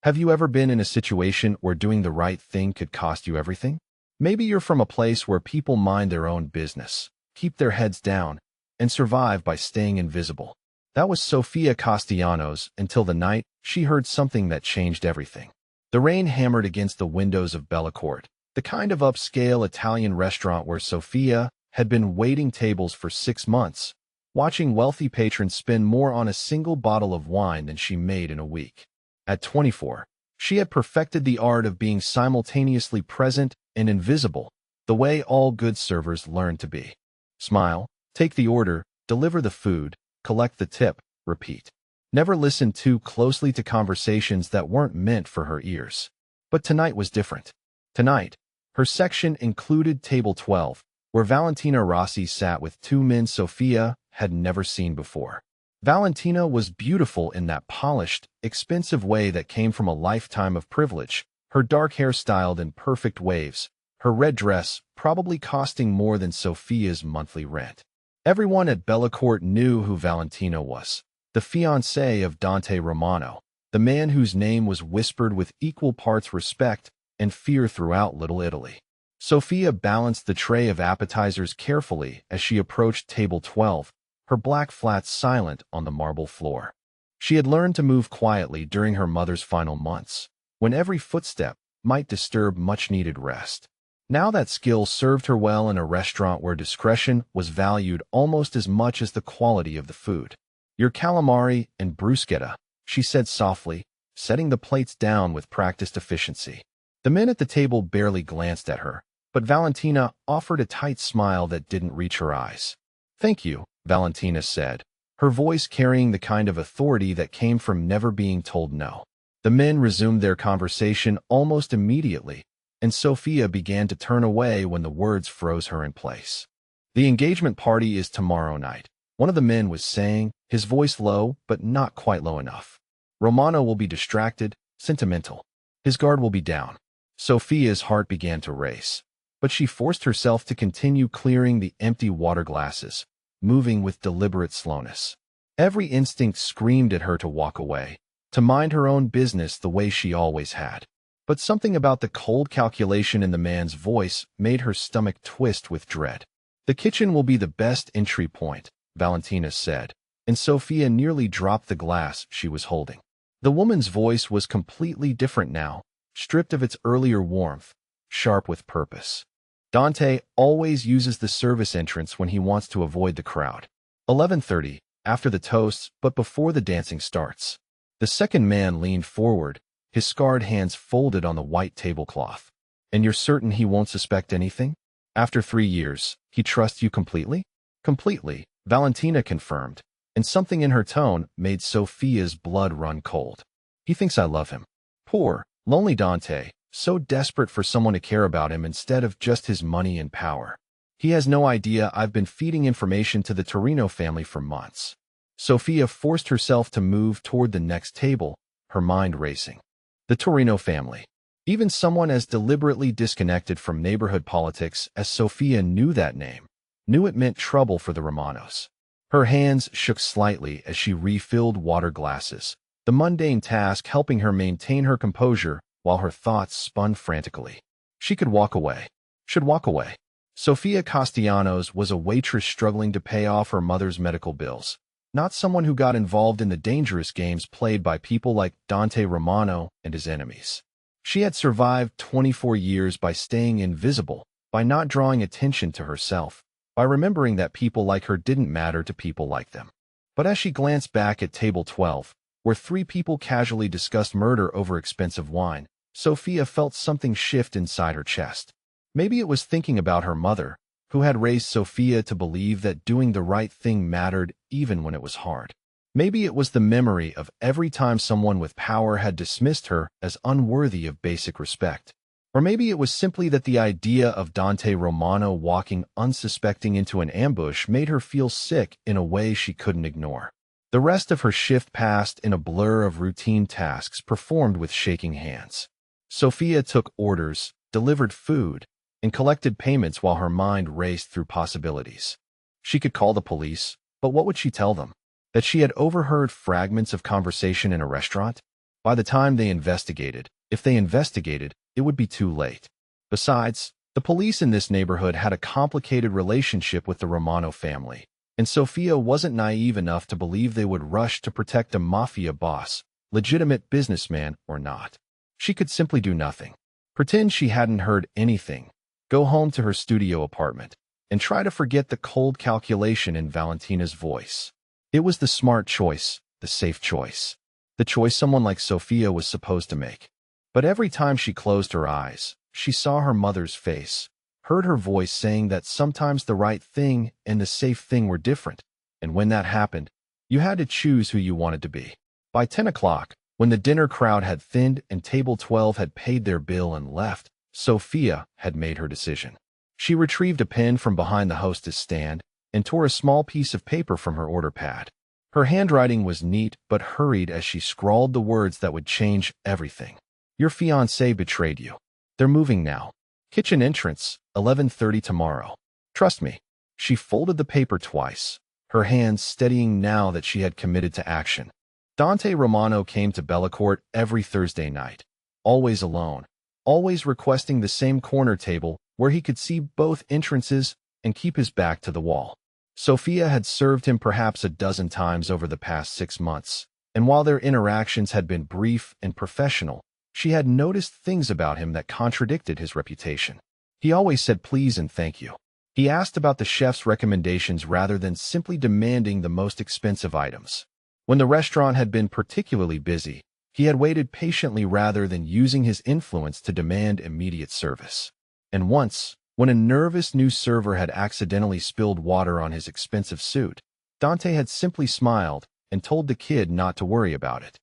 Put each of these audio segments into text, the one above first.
Have you ever been in a situation where doing the right thing could cost you everything? Maybe you're from a place where people mind their own business, keep their heads down, and survive by staying invisible. That was Sofia Castellanos until the night she heard something that changed everything. The rain hammered against the windows of Bellacourt, the kind of upscale Italian restaurant where Sofia had been waiting tables for 6 months, watching wealthy patrons spend more on a single bottle of wine than she made in a week. At 24, she had perfected the art of being simultaneously present and invisible, the way all good servers learn to be. Smile, take the order, deliver the food, collect the tip, repeat. Never listen too closely to conversations that weren't meant for her ears. But tonight was different. Tonight, her section included table 12, where Valentina Rossi sat with 2 men Sofia had never seen before. Valentina was beautiful in that polished, expensive way that came from a lifetime of privilege, her dark hair styled in perfect waves, her red dress probably costing more than Sofia's monthly rent. Everyone at Bellacourt knew who Valentina was, the fiancée of Dante Romano, the man whose name was whispered with equal parts respect and fear throughout Little Italy. Sofia balanced the tray of appetizers carefully as she approached table 12, her black flats silent on the marble floor. She had learned to move quietly during her mother's final months, when every footstep might disturb much-needed rest. Now that skill served her well in a restaurant where discretion was valued almost as much as the quality of the food. "Your calamari and bruschetta," she said softly, setting the plates down with practiced efficiency. The men at the table barely glanced at her, but Valentina offered a tight smile that didn't reach her eyes. "Thank you," Valentina said, her voice carrying the kind of authority that came from never being told no. The men resumed their conversation almost immediately, and Sofia began to turn away when the words froze her in place. "The engagement party is tomorrow night," one of the men was saying, his voice low but not quite low enough. "Romano will be distracted, sentimental. His guard will be down." Sofia's heart began to race, but she forced herself to continue clearing the empty water glasses, moving with deliberate slowness. Every instinct screamed at her to walk away, to mind her own business the way she always had. But something about the cold calculation in the man's voice made her stomach twist with dread. "The kitchen will be the best entry point," Valentina said, and Sofia nearly dropped the glass she was holding. The woman's voice was completely different now, stripped of its earlier warmth, sharp with purpose. "Dante always uses the service entrance when he wants to avoid the crowd. 11:30, after the toasts, but before the dancing starts." The second man leaned forward, his scarred hands folded on the white tablecloth. "And you're certain he won't suspect anything? After 3 years, he trusts you completely?" "Completely," Valentina confirmed, and something in her tone made Sofia's blood run cold. "He thinks I love him." Poor, lonely Dante, so desperate for someone to care about him instead of just his money and power. "He has no idea I've been feeding information to the Torino family for months." Sofia forced herself to move toward the next table, her mind racing. The Torino family. Even someone as deliberately disconnected from neighborhood politics as Sofia knew that name, knew it meant trouble for the Romanos. Her hands shook slightly as she refilled water glasses, the mundane task helping her maintain her composure while her thoughts spun frantically. She could walk away. Should walk away. Sofia Castellanos was a waitress struggling to pay off her mother's medical bills, not someone who got involved in the dangerous games played by people like Dante Romano and his enemies. She had survived 24 years by staying invisible, by not drawing attention to herself, by remembering that people like her didn't matter to people like them. But as she glanced back at table 12, where 3 people casually discussed murder over expensive wine, Sofia felt something shift inside her chest. Maybe it was thinking about her mother, who had raised Sofia to believe that doing the right thing mattered even when it was hard. Maybe it was the memory of every time someone with power had dismissed her as unworthy of basic respect. Or maybe it was simply that the idea of Dante Romano walking unsuspecting into an ambush made her feel sick in a way she couldn't ignore. The rest of her shift passed in a blur of routine tasks performed with shaking hands. Sofia took orders, delivered food, and collected payments while her mind raced through possibilities. She could call the police, but what would she tell them? That she had overheard fragments of conversation in a restaurant? By the time they investigated, if they investigated, it would be too late. Besides, the police in this neighborhood had a complicated relationship with the Romano family, and Sophia wasn't naive enough to believe they would rush to protect a mafia boss, legitimate businessman or not. She could simply do nothing. Pretend she hadn't heard anything, go home to her studio apartment, and try to forget the cold calculation in Valentina's voice. It was the smart choice, the safe choice, the choice someone like Sophia was supposed to make. But every time she closed her eyes, she saw her mother's face, heard her voice saying that sometimes the right thing and the safe thing were different, and when that happened, you had to choose who you wanted to be. By 10 o'clock, when the dinner crowd had thinned and table 12 had paid their bill and left, Sophia had made her decision. She retrieved a pen from behind the hostess stand and tore a small piece of paper from her order pad. Her handwriting was neat but hurried as she scrawled the words that would change everything. Your fiancé betrayed you. They're moving now. Kitchen entrance, 11:30 tomorrow. Trust me. She folded the paper twice, her hands steadying now that she had committed to action. Dante Romano came to Bellacourt every Thursday night, always alone, always requesting the same corner table where he could see both entrances and keep his back to the wall. Sophia had served him perhaps a dozen times over the past 6 months, and while their interactions had been brief and professional, she had noticed things about him that contradicted his reputation. He always said please and thank you. He asked about the chef's recommendations rather than simply demanding the most expensive items. When the restaurant had been particularly busy, he had waited patiently rather than using his influence to demand immediate service. And once, when a nervous new server had accidentally spilled water on his expensive suit, Dante had simply smiled and told the kid not to worry about it.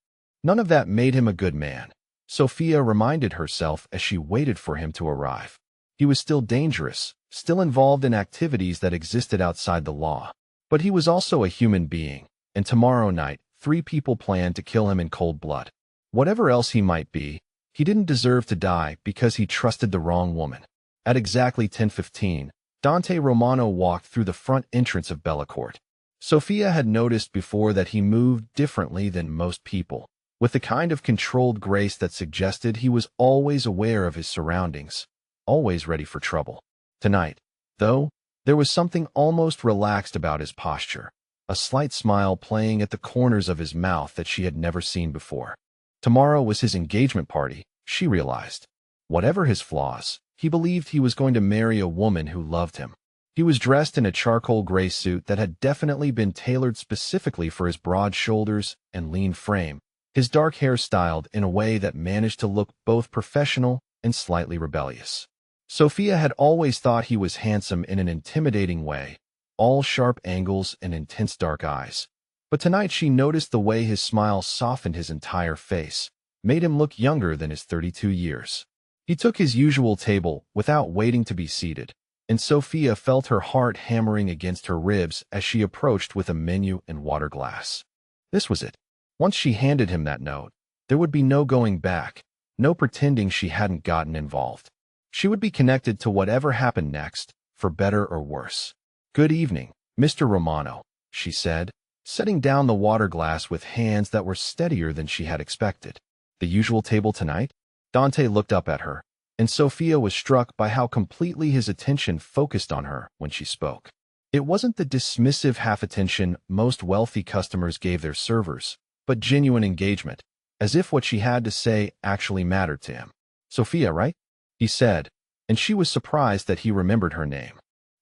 None of that made him a good man, Sophia reminded herself as she waited for him to arrive. He was still dangerous, still involved in activities that existed outside the law. But he was also a human being, and tomorrow night, 3 people planned to kill him in cold blood. Whatever else he might be, he didn't deserve to die because he trusted the wrong woman. At exactly 10:15, Dante Romano walked through the front entrance of Bellacourt. Sophia had noticed before that he moved differently than most people, with the kind of controlled grace that suggested he was always aware of his surroundings, always ready for trouble. Tonight, though, there was something almost relaxed about his posture, a slight smile playing at the corners of his mouth that she had never seen before. Tomorrow was his engagement party, she realized. Whatever his flaws, he believed he was going to marry a woman who loved him. He was dressed in a charcoal gray suit that had definitely been tailored specifically for his broad shoulders and lean frame, his dark hair styled in a way that managed to look both professional and slightly rebellious. Sophia had always thought he was handsome in an intimidating way, all sharp angles and intense dark eyes. But tonight she noticed the way his smile softened his entire face, made him look younger than his 32 years. He took his usual table without waiting to be seated, and Sophia felt her heart hammering against her ribs as she approached with a menu and water glass. This was it. Once she handed him that note, there would be no going back, no pretending she hadn't gotten involved. She would be connected to whatever happened next, for better or worse. Good evening, Mr. Romano, she said, setting down the water glass with hands that were steadier than she had expected. The usual table tonight? Dante looked up at her, and Sophia was struck by how completely his attention focused on her when she spoke. It wasn't the dismissive half-attention most wealthy customers gave their servers, but genuine engagement, as if what she had to say actually mattered to him. Sophia, right? He said, and she was surprised that he remembered her name.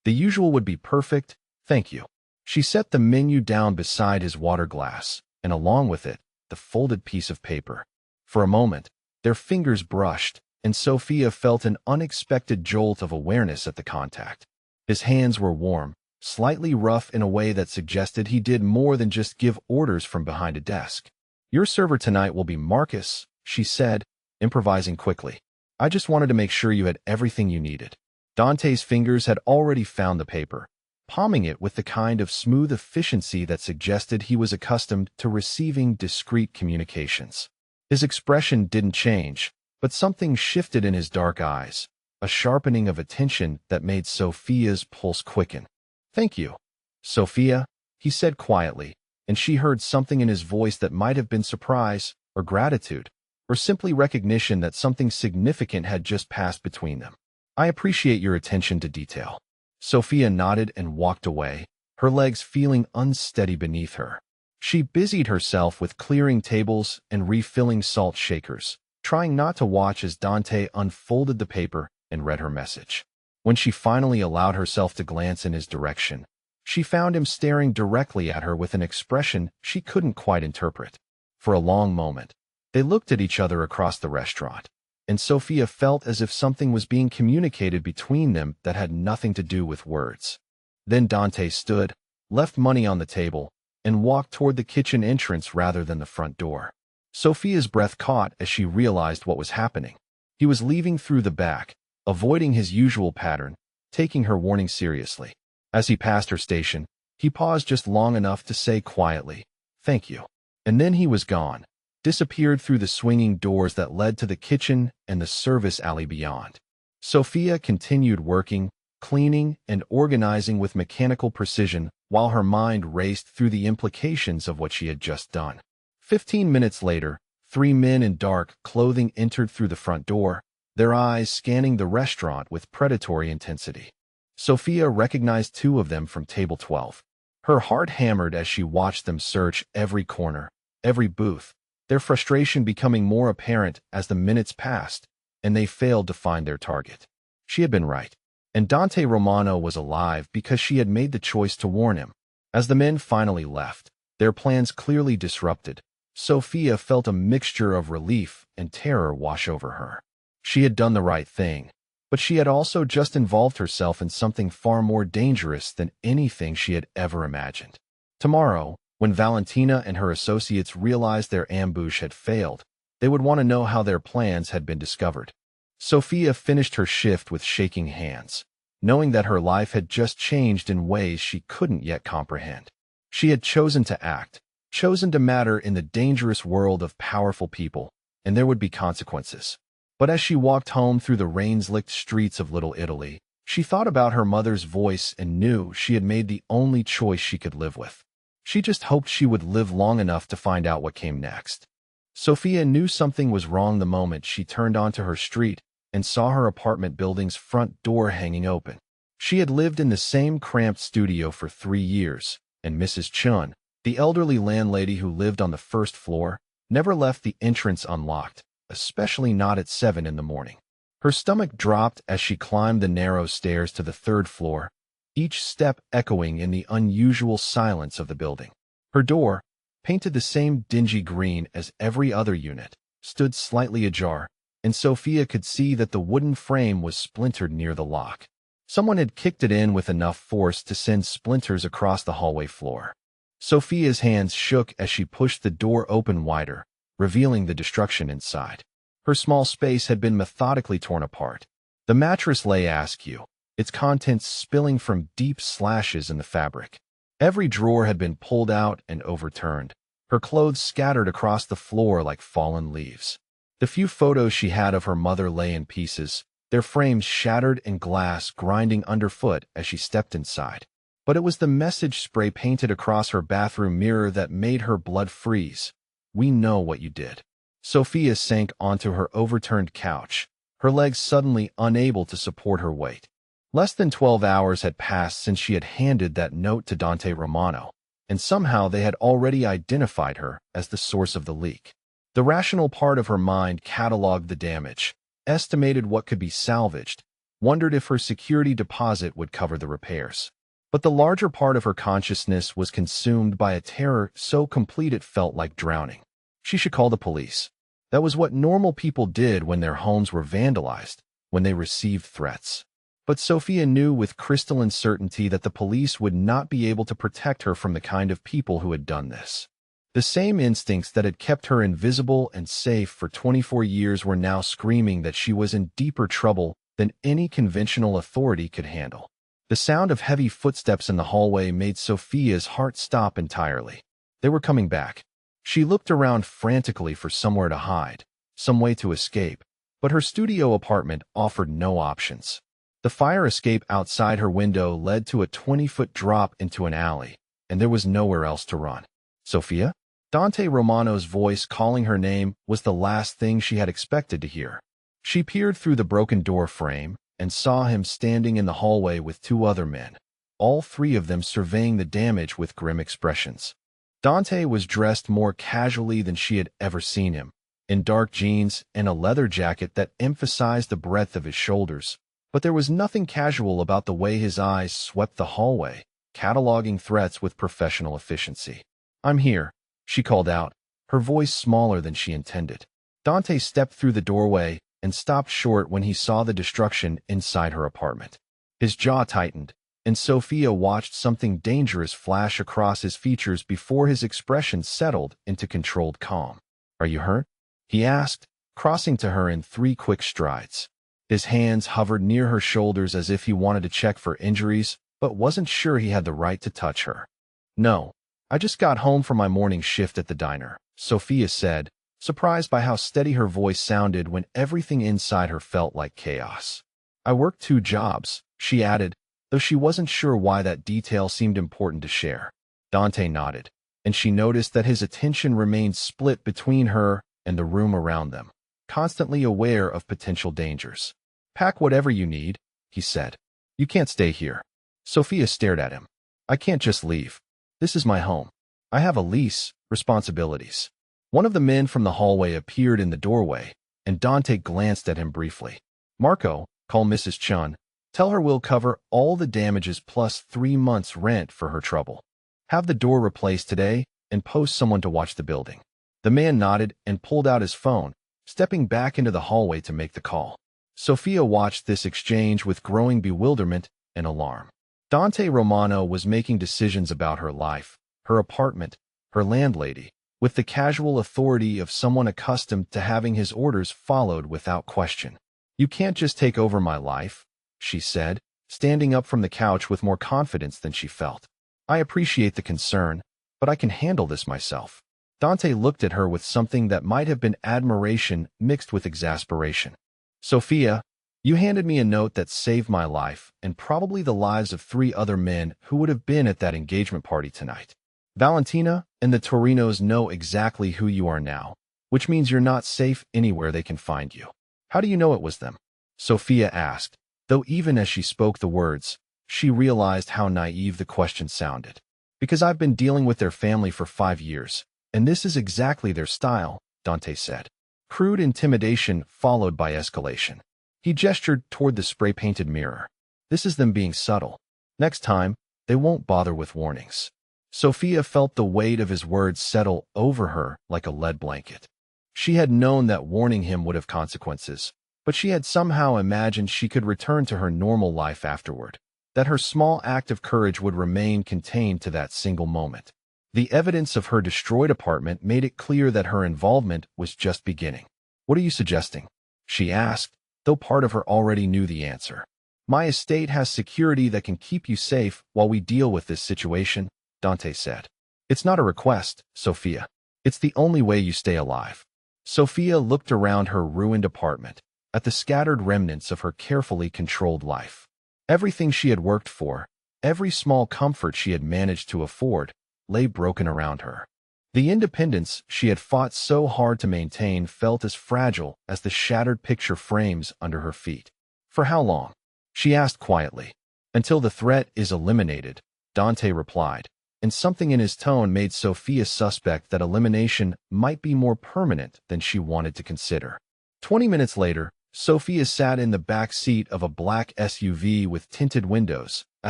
The usual would be perfect, thank you. She set the menu down beside his water glass, and along with it, the folded piece of paper. For a moment, their fingers brushed, and Sophia felt an unexpected jolt of awareness at the contact. His hands were warm, slightly rough in a way that suggested he did more than just give orders from behind a desk. Your server tonight will be Marcus, she said, improvising quickly. I just wanted to make sure you had everything you needed. Dante's fingers had already found the paper, palming it with the kind of smooth efficiency that suggested he was accustomed to receiving discreet communications. His expression didn't change, but something shifted in his dark eyes, a sharpening of attention that made Sophia's pulse quicken. Thank you, Sophia, he said quietly, and she heard something in his voice that might have been surprise or gratitude, or simply recognition that something significant had just passed between them. I appreciate your attention to detail. Sophia nodded and walked away, her legs feeling unsteady beneath her. She busied herself with clearing tables and refilling salt shakers, trying not to watch as Dante unfolded the paper and read her message. When she finally allowed herself to glance in his direction, she found him staring directly at her with an expression she couldn't quite interpret. For a long moment, they looked at each other across the restaurant, and Sophia felt as if something was being communicated between them that had nothing to do with words. Then Dante stood, left money on the table, and walked toward the kitchen entrance rather than the front door. Sophia's breath caught as she realized what was happening. He was leaving through the back, avoiding his usual pattern, taking her warning seriously. As he passed her station, he paused just long enough to say quietly, "Thank you." And then he was gone, disappeared through the swinging doors that led to the kitchen and the service alley beyond. Sophia continued working, cleaning, and organizing with mechanical precision while her mind raced through the implications of what she had just done. 15 minutes later, 3 men in dark clothing entered through the front door, their eyes scanning the restaurant with predatory intensity. Sophia recognized 2 of them from table 12. Her heart hammered as she watched them search every corner, every booth, their frustration becoming more apparent as the minutes passed, and they failed to find their target. She had been right, and Dante Romano was alive because she had made the choice to warn him. As the men finally left, their plans clearly disrupted, Sophia felt a mixture of relief and terror wash over her. She had done the right thing, but she had also just involved herself in something far more dangerous than anything she had ever imagined. Tomorrow, when Valentina and her associates realized their ambush had failed, they would want to know how their plans had been discovered. Sophia finished her shift with shaking hands, knowing that her life had just changed in ways she couldn't yet comprehend. She had chosen to act, chosen to matter in the dangerous world of powerful people, and there would be consequences. But as she walked home through the rain-slicked streets of Little Italy, she thought about her mother's voice and knew she had made the only choice she could live with. She just hoped she would live long enough to find out what came next. Sophia knew something was wrong the moment she turned onto her street and saw her apartment building's front door hanging open. She had lived in the same cramped studio for 3 years, and Mrs. Chun, the elderly landlady who lived on the first floor, never left the entrance unlocked, especially not at 7 in the morning. Her stomach dropped as she climbed the narrow stairs to the 3rd floor, each step echoing in the unusual silence of the building. Her door, painted the same dingy green as every other unit, stood slightly ajar, and Sophia could see that the wooden frame was splintered near the lock. Someone had kicked it in with enough force to send splinters across the hallway floor. Sophia's hands shook as she pushed the door open wider, revealing the destruction inside. Her small space had been methodically torn apart. The mattress lay askew, its contents spilling from deep slashes in the fabric. Every drawer had been pulled out and overturned, her clothes scattered across the floor like fallen leaves. The few photos she had of her mother lay in pieces, their frames shattered and glass grinding underfoot as she stepped inside. But it was the message spray painted across her bathroom mirror that made her blood freeze. "We know what you did." Sophia sank onto her overturned couch, her legs suddenly unable to support her weight. Less than 12 hours had passed since she had handed that note to Dante Romano, and somehow they had already identified her as the source of the leak. The rational part of her mind cataloged the damage, estimated what could be salvaged, wondered if her security deposit would cover the repairs. But the larger part of her consciousness was consumed by a terror so complete it felt like drowning. She should call the police. That was what normal people did when their homes were vandalized, when they received threats. But Sophia knew with crystalline certainty that the police would not be able to protect her from the kind of people who had done this. The same instincts that had kept her invisible and safe for 24 years were now screaming that she was in deeper trouble than any conventional authority could handle. The sound of heavy footsteps in the hallway made Sophia's heart stop entirely. They were coming back. She looked around frantically for somewhere to hide, some way to escape, but her studio apartment offered no options. The fire escape outside her window led to a 20-foot drop into an alley, and there was nowhere else to run. "Sophia?" Dante Romano's voice calling her name was the last thing she had expected to hear. She peered through the broken door frame and saw him standing in the hallway with two other men, all three of them surveying the damage with grim expressions. Dante was dressed more casually than she had ever seen him, in dark jeans and a leather jacket that emphasized the breadth of his shoulders. But there was nothing casual about the way his eyes swept the hallway, cataloging threats with professional efficiency. "I'm here," she called out, her voice smaller than she intended. Dante stepped through the doorway and stopped short when he saw the destruction inside her apartment. His jaw tightened, and Sophia watched something dangerous flash across his features before his expression settled into controlled calm. "Are you hurt?" he asked, crossing to her in 3 quick strides. His hands hovered near her shoulders as if he wanted to check for injuries, but wasn't sure he had the right to touch her. "No, I just got home from my morning shift at the diner," Sophia said, surprised by how steady her voice sounded when everything inside her felt like chaos. "I work 2 jobs," she added, though she wasn't sure why that detail seemed important to share. Dante nodded, and she noticed that his attention remained split between her and the room around them, constantly aware of potential dangers. "Pack whatever you need," he said. "You can't stay here." Sophia stared at him. "I can't just leave. This is my home. I have a lease, responsibilities." One of the men from the hallway appeared in the doorway, and Dante glanced at him briefly. "Marco, call Mrs. Chun. Tell her we'll cover all the damages plus 3 months' rent for her trouble. Have the door replaced today and post someone to watch the building." The man nodded and pulled out his phone, stepping back into the hallway to make the call. Sophia watched this exchange with growing bewilderment and alarm. Dante Romano was making decisions about her life, her apartment, her landlady, with the casual authority of someone accustomed to having his orders followed without question. "You can't just take over my life," she said, standing up from the couch with more confidence than she felt. "I appreciate the concern, but I can handle this myself." Dante looked at her with something that might have been admiration mixed with exasperation. "Sophia, you handed me a note that saved my life and probably the lives of 3 other men who would have been at that engagement party tonight. Valentina and the Torinos know exactly who you are now, which means you're not safe anywhere they can find you." "How do you know it was them?" Sophia asked, though even as she spoke the words, she realized how naive the question sounded. "Because I've been dealing with their family for 5 years, and this is exactly their style," Dante said. Crude intimidation followed by escalation. He gestured toward the spray-painted mirror. "This is them being subtle. Next time, they won't bother with warnings." Sophia felt the weight of his words settle over her like a lead blanket. She had known that warning him would have consequences, but she had somehow imagined she could return to her normal life afterward, that her small act of courage would remain contained to that single moment. The evidence of her destroyed apartment made it clear that her involvement was just beginning. "What are you suggesting?" she asked, though part of her already knew the answer. "My estate has security that can keep you safe while we deal with this situation," Dante said. "It's not a request, Sophia. It's the only way you stay alive." Sophia looked around her ruined apartment, at the scattered remnants of her carefully controlled life. Everything she had worked for, every small comfort she had managed to afford, lay broken around her. The independence she had fought so hard to maintain felt as fragile as the shattered picture frames under her feet. "For how long?" she asked quietly. "Until the threat is eliminated," Dante replied, and something in his tone made Sophia suspect that elimination might be more permanent than she wanted to consider. 20 minutes later, Sophia sat in the back seat of a black SUV with tinted windows, a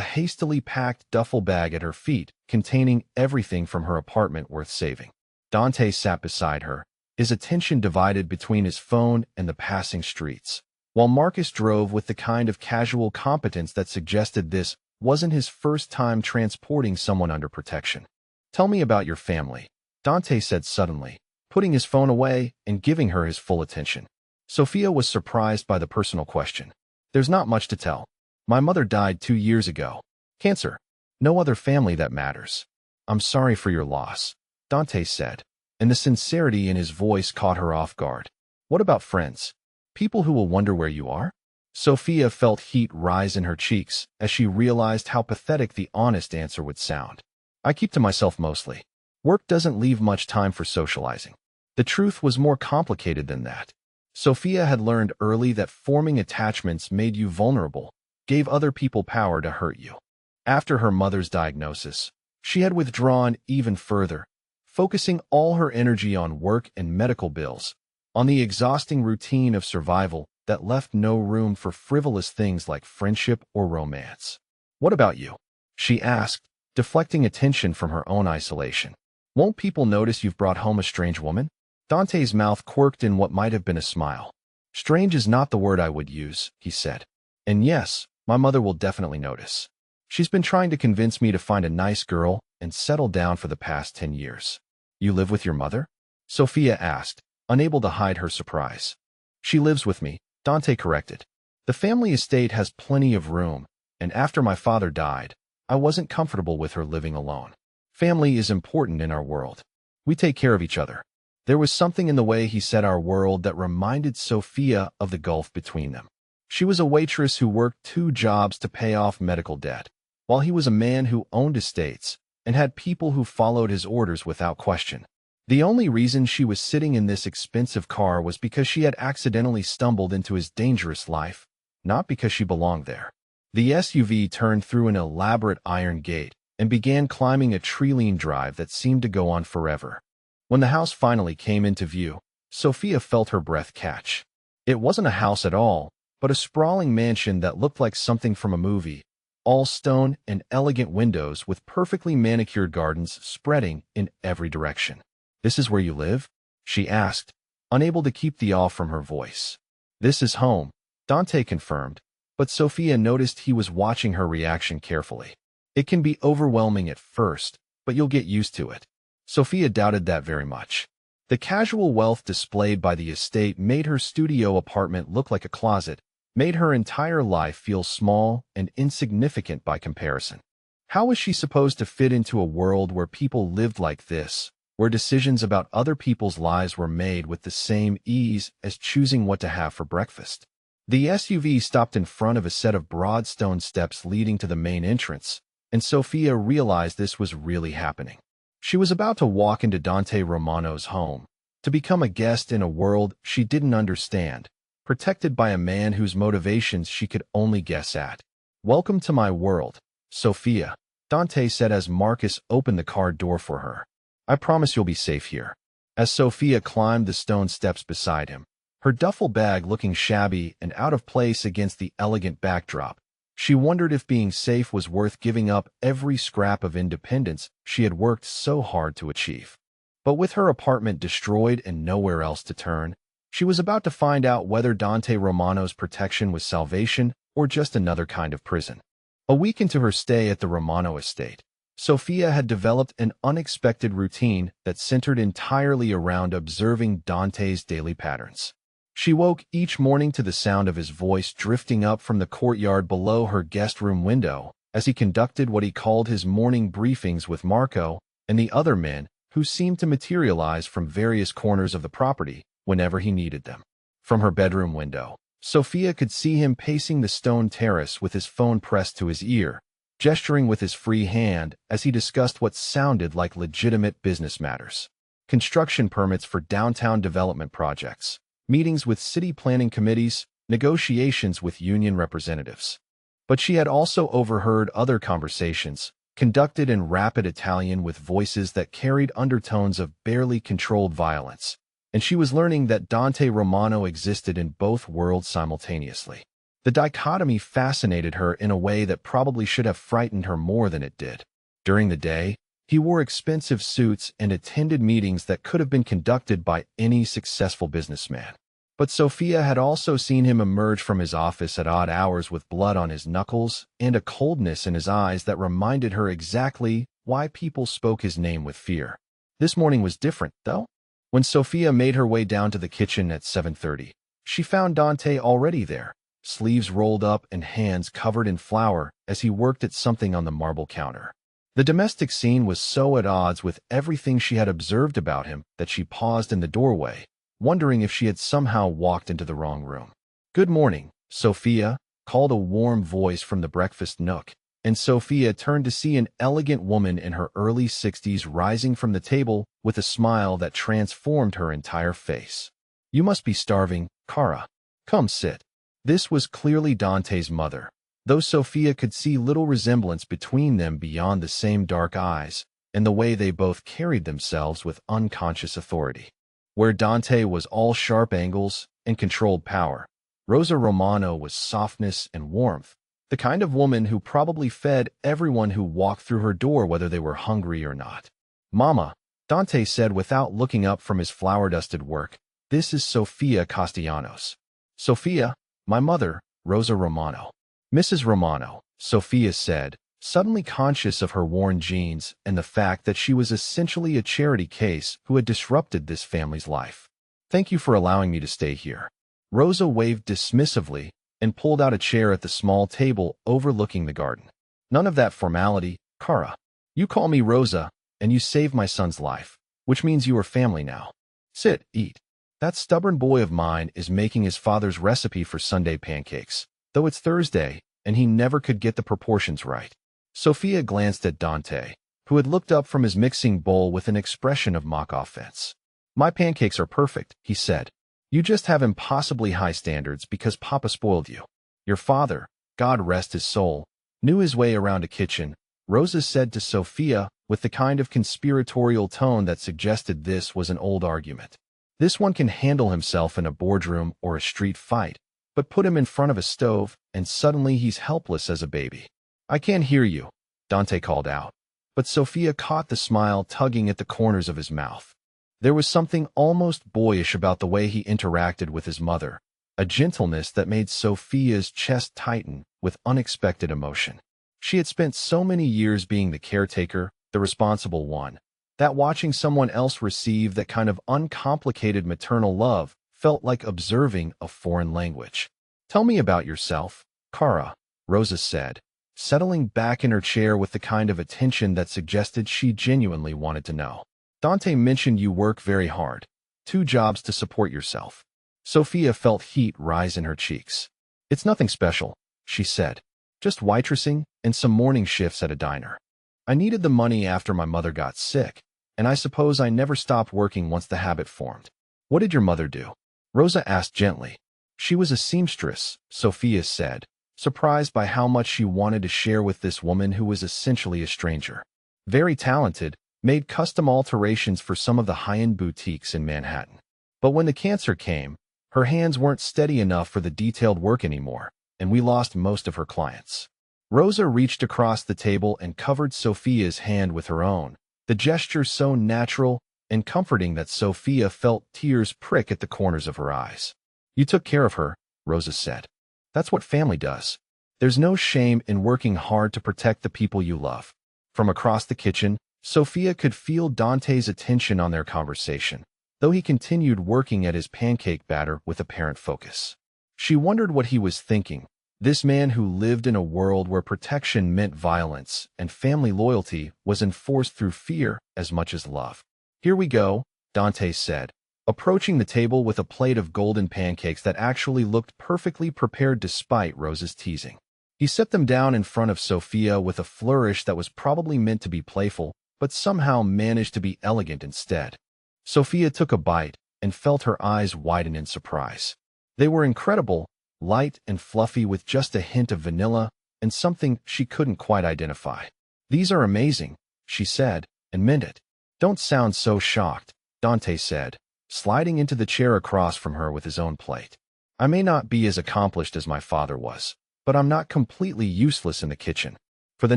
hastily packed duffel bag at her feet containing everything from her apartment worth saving. Dante sat beside her, his attention divided between his phone and the passing streets, while Marcus drove with the kind of casual competence that suggested this wasn't his first time transporting someone under protection. "Tell me about your family," Dante said suddenly, putting his phone away and giving her his full attention. Sophia was surprised by the personal question. "There's not much to tell. My mother died 2 years ago. Cancer. No other family that matters." "I'm sorry for your loss," Dante said, and the sincerity in his voice caught her off guard. "What about friends? People who will wonder where you are?" Sophia felt heat rise in her cheeks as she realized how pathetic the honest answer would sound. "I keep to myself mostly. Work doesn't leave much time for socializing. The truth was more complicated than that. Sophia had learned early that forming attachments made you vulnerable, gave other people power to hurt you. After her mother's diagnosis, she had withdrawn even further, focusing all her energy on work and medical bills, on the exhausting routine of survival that left no room for frivolous things like friendship or romance. "What about you?" she asked, deflecting attention from her own isolation. "Won't people notice you've brought home a strange woman?" Dante's mouth quirked in what might have been a smile. "Strange is not the word I would use," he said. "And yes, my mother will definitely notice. She's been trying to convince me to find a nice girl and settle down for the past 10 years. "You live with your mother?" Sophia asked, unable to hide her surprise. "She lives with me," Dante corrected. "The family estate has plenty of room, and after my father died, I wasn't comfortable with her living alone. Family is important in our world. We take care of each other." There was something in the way he said "our world" that reminded Sophia of the gulf between them. She was a waitress who worked 2 jobs to pay off medical debt, while he was a man who owned estates and had people who followed his orders without question. The only reason she was sitting in this expensive car was because she had accidentally stumbled into his dangerous life, not because she belonged there. The SUV turned through an elaborate iron gate and began climbing a tree-lined drive that seemed to go on forever. When the house finally came into view, Sophia felt her breath catch. It wasn't a house at all, but a sprawling mansion that looked like something from a movie, all stone and elegant windows with perfectly manicured gardens spreading in every direction. "This is where you live?" she asked, unable to keep the awe from her voice. "This is home," Dante confirmed, but Sophia noticed he was watching her reaction carefully. "It can be overwhelming at first, but you'll get used to it." Sophia doubted that very much. The casual wealth displayed by the estate made her studio apartment look like a closet, made her entire life feel small and insignificant by comparison. How was she supposed to fit into a world where people lived like this, where decisions about other people's lives were made with the same ease as choosing what to have for breakfast? The SUV stopped in front of a set of broad stone steps leading to the main entrance, and Sophia realized this was really happening. She was about to walk into Dante Romano's home, to become a guest in a world she didn't understand, protected by a man whose motivations she could only guess at. "Welcome to my world, Sophia," Dante said as Marcus opened the car door for her. "I promise you'll be safe here." As Sophia climbed the stone steps beside him, her duffel bag looking shabby and out of place against the elegant backdrop, she wondered if being safe was worth giving up every scrap of independence she had worked so hard to achieve. But with her apartment destroyed and nowhere else to turn, she was about to find out whether Dante Romano's protection was salvation or just another kind of prison. A week into her stay at the Romano estate, Sophia had developed an unexpected routine that centered entirely around observing Dante's daily patterns. She woke each morning to the sound of his voice drifting up from the courtyard below her guest room window as he conducted what he called his morning briefings with Marco and the other men who seemed to materialize from various corners of the property whenever he needed them. From her bedroom window, Sophia could see him pacing the stone terrace with his phone pressed to his ear, gesturing with his free hand as he discussed what sounded like legitimate business matters. Construction permits for downtown development projects, meetings with city planning committees, negotiations with union representatives. But she had also overheard other conversations, conducted in rapid Italian with voices that carried undertones of barely controlled violence, and she was learning that Dante Romano existed in both worlds simultaneously. The dichotomy fascinated her in a way that probably should have frightened her more than it did. During the day, he wore expensive suits and attended meetings that could have been conducted by any successful businessman. But Sophia had also seen him emerge from his office at odd hours with blood on his knuckles and a coldness in his eyes that reminded her exactly why people spoke his name with fear. This morning was different, though. When Sophia made her way down to the kitchen at 7:30, she found Dante already there, sleeves rolled up and hands covered in flour as he worked at something on the marble counter. The domestic scene was so at odds with everything she had observed about him that she paused in the doorway, wondering if she had somehow walked into the wrong room. "Good morning, Sophia," called a warm voice from the breakfast nook, and Sophia turned to see an elegant woman in her early 60s rising from the table with a smile that transformed her entire face. "You must be starving, Kara. Come sit." This was clearly Dante's mother, though Sophia could see little resemblance between them beyond the same dark eyes and the way they both carried themselves with unconscious authority. Where Dante was all sharp angles and controlled power, Rosa Romano was softness and warmth, the kind of woman who probably fed everyone who walked through her door whether they were hungry or not. "Mama," Dante said without looking up from his flour-dusted work, "this is Sofia Castellanos." "Sophia, my mother, Rosa Romano." "Mrs. Romano," Sophia said, suddenly conscious of her worn jeans and the fact that she was essentially a charity case who had disrupted this family's life. "Thank you for allowing me to stay here." Rosa waved dismissively and pulled out a chair at the small table overlooking the garden. "None of that formality, Kara. You call me Rosa, and you saved my son's life, which means you are family now. Sit, eat. That stubborn boy of mine is making his father's recipe for Sunday pancakes, though it's Thursday, and he never could get the proportions right." Sophia glanced at Dante, who had looked up from his mixing bowl with an expression of mock offense. "My pancakes are perfect," he said. "You just have impossibly high standards because Papa spoiled you. Your father, God rest his soul, knew his way around a kitchen," Rosa said to Sophia with the kind of conspiratorial tone that suggested this was an old argument. "This one can handle himself in a boardroom or a street fight, but put him in front of a stove, and suddenly he's helpless as a baby." "I can't hear you," Dante called out, but Sophia caught the smile tugging at the corners of his mouth. There was something almost boyish about the way he interacted with his mother, a gentleness that made Sophia's chest tighten with unexpected emotion. She had spent so many years being the caretaker, the responsible one, that watching someone else receive that kind of uncomplicated maternal love felt like observing a foreign language. "Tell me about yourself, Kara," Rosa said, settling back in her chair with the kind of attention that suggested she genuinely wanted to know. "Dante mentioned you work very hard. 2 jobs to support yourself." Sophia felt heat rise in her cheeks. "It's nothing special," she said. "Just waitressing and some morning shifts at a diner. I needed the money after my mother got sick, and I suppose I never stopped working once the habit formed." "What did your mother do?" Rosa asked gently. "She was a seamstress," Sophia said, surprised by how much she wanted to share with this woman who was essentially a stranger. "Very talented, made custom alterations for some of the high-end boutiques in Manhattan. But when the cancer came, her hands weren't steady enough for the detailed work anymore, and we lost most of her clients." Rosa reached across the table and covered Sophia's hand with her own, the gesture so natural and comforting that Sophia felt tears prick at the corners of her eyes. "You took care of her," Rosa said. "That's what family does. There's no shame in working hard to protect the people you love." From across the kitchen, Sophia could feel Dante's attention on their conversation, though he continued working at his pancake batter with apparent focus. She wondered what he was thinking, this man who lived in a world where protection meant violence and family loyalty was enforced through fear as much as love. "Here we go," Dante said, approaching the table with a plate of golden pancakes that actually looked perfectly prepared despite Rosa's teasing. He set them down in front of Sophia with a flourish that was probably meant to be playful, but somehow managed to be elegant instead. Sophia took a bite and felt her eyes widen in surprise. They were incredible, light and fluffy with just a hint of vanilla and something she couldn't quite identify. "These are amazing," she said, and meant it. "Don't sound so shocked," Dante said, sliding into the chair across from her with his own plate. "I may not be as accomplished as my father was, but I'm not completely useless in the kitchen." For the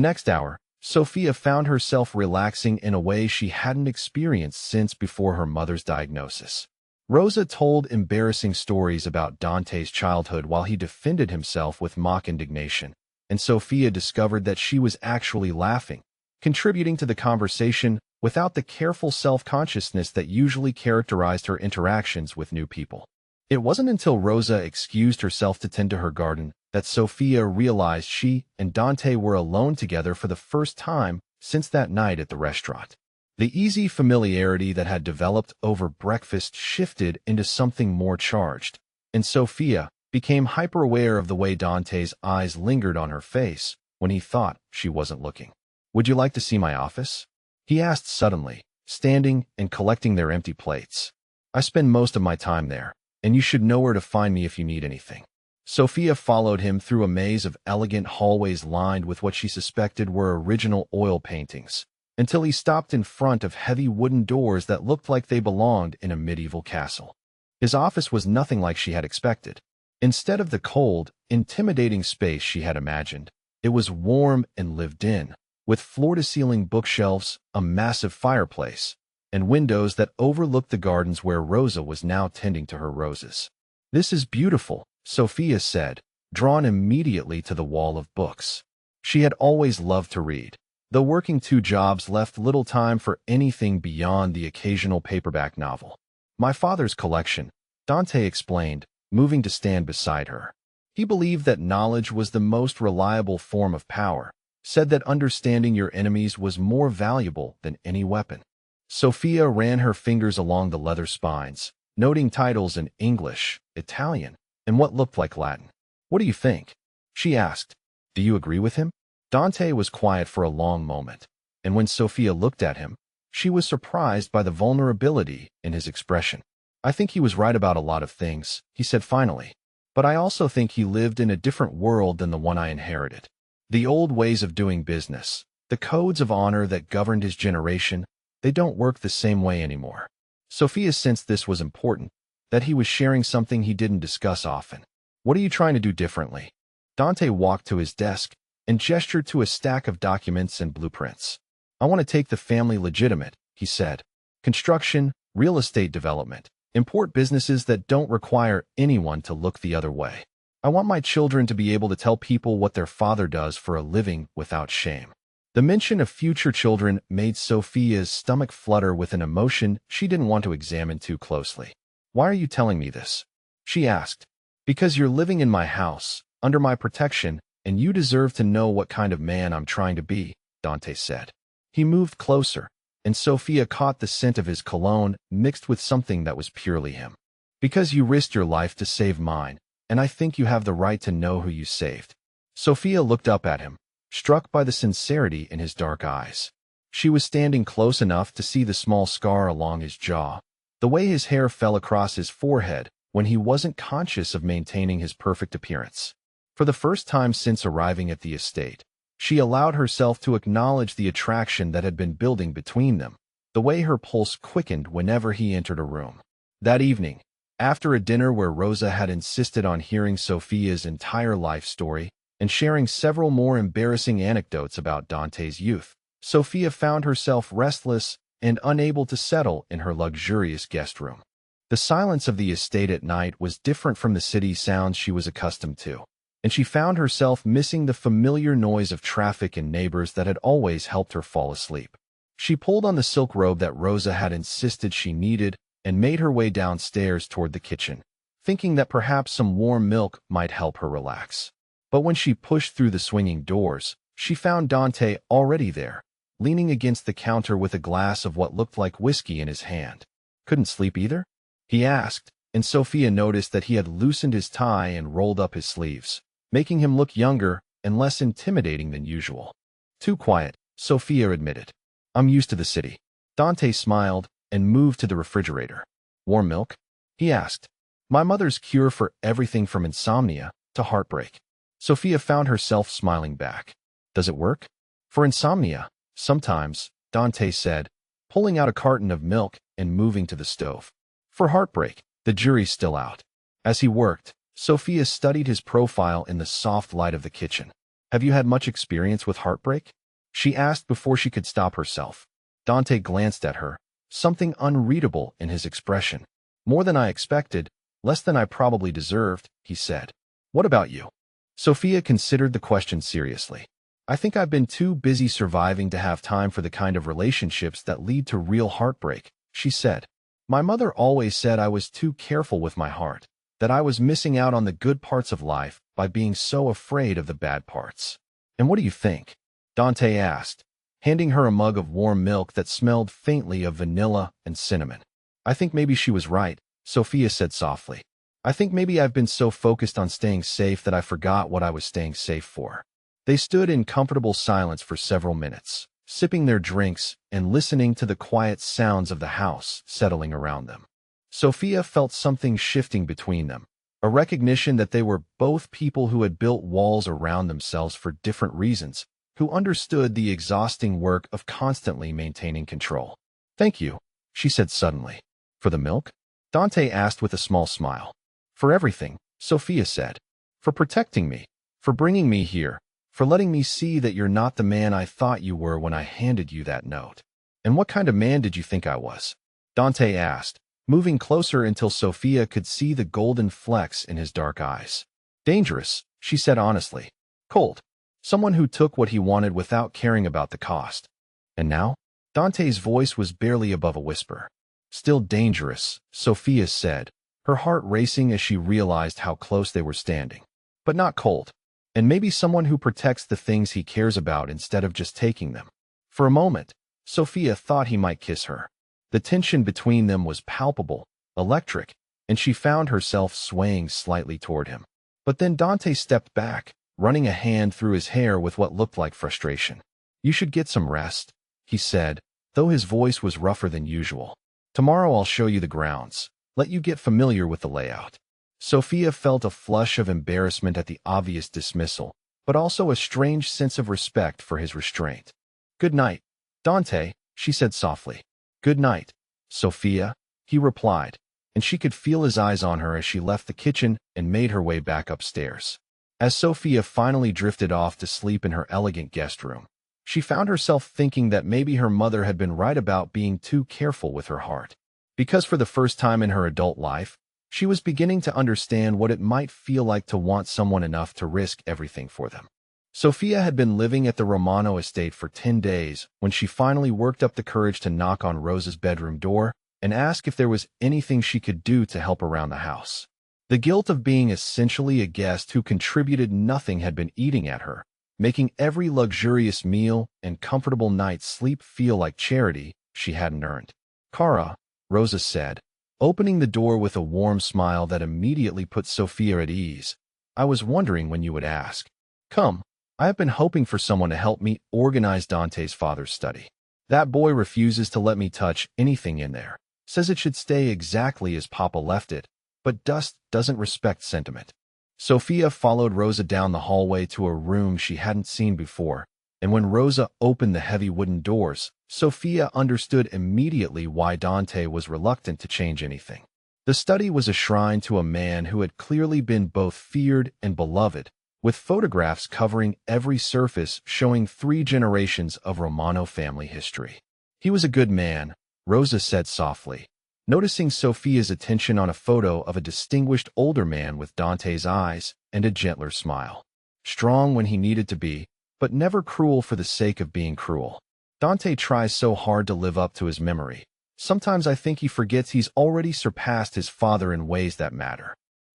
next hour, Sophia found herself relaxing in a way she hadn't experienced since before her mother's diagnosis. Rosa told embarrassing stories about Dante's childhood while he defended himself with mock indignation, and Sophia discovered that she was actually laughing, contributing to the conversation without the careful self-consciousness that usually characterized her interactions with new people. It wasn't until Rosa excused herself to tend to her garden that Sophia realized she and Dante were alone together for the first time since that night at the restaurant. The easy familiarity that had developed over breakfast shifted into something more charged, and Sophia became hyper-aware of the way Dante's eyes lingered on her face when he thought she wasn't looking. "Would you like to see my office?" he asked suddenly, standing and collecting their empty plates. "I spend most of my time there, and you should know where to find me if you need anything." Sophia followed him through a maze of elegant hallways lined with what she suspected were original oil paintings, until he stopped in front of heavy wooden doors that looked like they belonged in a medieval castle. His office was nothing like she had expected. Instead of the cold, intimidating space she had imagined, it was warm and lived in, with floor-to-ceiling bookshelves, a massive fireplace, and windows that overlooked the gardens where Rosa was now tending to her roses. "This is beautiful," Sophia said, drawn immediately to the wall of books. She had always loved to read, though working 2 jobs left little time for anything beyond the occasional paperback novel. "My father's collection," Dante explained, moving to stand beside her. He believed that knowledge was the most reliable form of power, said that understanding your enemies was more valuable than any weapon. Sophia ran her fingers along the leather spines, noting titles in English, Italian, and what looked like Latin. "What do you think?" she asked. "Do you agree with him?" Dante was quiet for a long moment, and when Sophia looked at him, she was surprised by the vulnerability in his expression. "I think he was right about a lot of things," he said finally, "but I also think he lived in a different world than the one I inherited. The old ways of doing business, the codes of honor that governed his generation, they don't work the same way anymore." Sophia sensed this was important, that he was sharing something he didn't discuss often. "What are you trying to do differently?" Dante walked to his desk and gestured to a stack of documents and blueprints. "I want to take the family legitimate," he said. "Construction, real estate development, import businesses that don't require anyone to look the other way. I want my children to be able to tell people what their father does for a living without shame." The mention of future children made Sophia's stomach flutter with an emotion she didn't want to examine too closely. "Why are you telling me this?" she asked. "Because you're living in my house, under my protection, and you deserve to know what kind of man I'm trying to be," Dante said. He moved closer, and Sophia caught the scent of his cologne mixed with something that was purely him. "Because you risked your life to save mine, and I think you have the right to know who you saved." Sophia looked up at him, struck by the sincerity in his dark eyes. She was standing close enough to see the small scar along his jaw, the way his hair fell across his forehead when he wasn't conscious of maintaining his perfect appearance. For the first time since arriving at the estate, she allowed herself to acknowledge the attraction that had been building between them, the way her pulse quickened whenever he entered a room. That evening, after a dinner where Rosa had insisted on hearing Sophia's entire life story and sharing several more embarrassing anecdotes about Dante's youth, Sophia found herself restless and unable to settle in her luxurious guest room. The silence of the estate at night was different from the city sounds she was accustomed to, and she found herself missing the familiar noise of traffic and neighbors that had always helped her fall asleep. She pulled on the silk robe that Rosa had insisted she needed and made her way downstairs toward the kitchen, thinking that perhaps some warm milk might help her relax. But when she pushed through the swinging doors, she found Dante already there, leaning against the counter with a glass of what looked like whiskey in his hand. "Couldn't sleep either?" he asked, and Sophia noticed that he had loosened his tie and rolled up his sleeves, making him look younger and less intimidating than usual. "Too quiet," Sophia admitted. "I'm used to the city." Dante smiled and moved to the refrigerator. "Warm milk?" he asked. "My mother's cure for everything from insomnia to heartbreak." Sophia found herself smiling back. "Does it work?" "For insomnia, sometimes," Dante said, pulling out a carton of milk and moving to the stove. "For heartbreak, the jury's still out." As he worked, Sophia studied his profile in the soft light of the kitchen. "Have you had much experience with heartbreak?" she asked before she could stop herself. Dante glanced at her, something unreadable in his expression. "More than I expected, less than I probably deserved," he said. "What about you?" Sophia considered the question seriously. "I think I've been too busy surviving to have time for the kind of relationships that lead to real heartbreak," she said. "My mother always said I was too careful with my heart, that I was missing out on the good parts of life by being so afraid of the bad parts." "And what do you think?" Dante asked, handing her a mug of warm milk that smelled faintly of vanilla and cinnamon. "I think maybe she was right," Sophia said softly. "I think maybe I've been so focused on staying safe that I forgot what I was staying safe for." They stood in comfortable silence for several minutes, sipping their drinks and listening to the quiet sounds of the house settling around them. Sophia felt something shifting between them, a recognition that they were both people who had built walls around themselves for different reasons, who understood the exhausting work of constantly maintaining control. "Thank you," she said suddenly. "For the milk?" Dante asked with a small smile. "For everything," Sophia said. "For protecting me, for bringing me here, for letting me see that you're not the man I thought you were when I handed you that note." "And what kind of man did you think I was?" Dante asked, moving closer until Sophia could see the golden flecks in his dark eyes. "Dangerous," she said honestly. "Cold. Someone who took what he wanted without caring about the cost." "And now?" Dante's voice was barely above a whisper. "Still dangerous," Sophia said, her heart racing as she realized how close they were standing. "But not cold. And maybe someone who protects the things he cares about instead of just taking them." For a moment, Sophia thought he might kiss her. The tension between them was palpable, electric, and she found herself swaying slightly toward him. But then Dante stepped back, running a hand through his hair with what looked like frustration. "You should get some rest," he said, though his voice was rougher than usual. "Tomorrow I'll show you the grounds, let you get familiar with the layout." Sophia felt a flush of embarrassment at the obvious dismissal, but also a strange sense of respect for his restraint. "Good night, Dante," she said softly. "Good night, Sophia," he replied, and she could feel his eyes on her as she left the kitchen and made her way back upstairs. As Sophia finally drifted off to sleep in her elegant guest room, she found herself thinking that maybe her mother had been right about being too careful with her heart. Because for the first time in her adult life, she was beginning to understand what it might feel like to want someone enough to risk everything for them. Sophia had been living at the Romano estate for 10 days when she finally worked up the courage to knock on Rosa's bedroom door and ask if there was anything she could do to help around the house. The guilt of being essentially a guest who contributed nothing had been eating at her, making every luxurious meal and comfortable night's sleep feel like charity she hadn't earned. "Cara," Rosa said, opening the door with a warm smile that immediately put Sophia at ease, "I was wondering when you would ask. Come, I have been hoping for someone to help me organize Dante's father's study. That boy refuses to let me touch anything in there, says it should stay exactly as Papa left it, but dust doesn't respect sentiment." Sophia followed Rosa down the hallway to a room she hadn't seen before, and when Rosa opened the heavy wooden doors, Sophia understood immediately why Dante was reluctant to change anything. The study was a shrine to a man who had clearly been both feared and beloved, with photographs covering every surface showing 3 generations of Romano family history. "He was a good man," Rosa said softly, noticing Sophia's attention on a photo of a distinguished older man with Dante's eyes and a gentler smile. "Strong when he needed to be, but never cruel for the sake of being cruel. Dante tries so hard to live up to his memory. Sometimes I think he forgets he's already surpassed his father in ways that matter."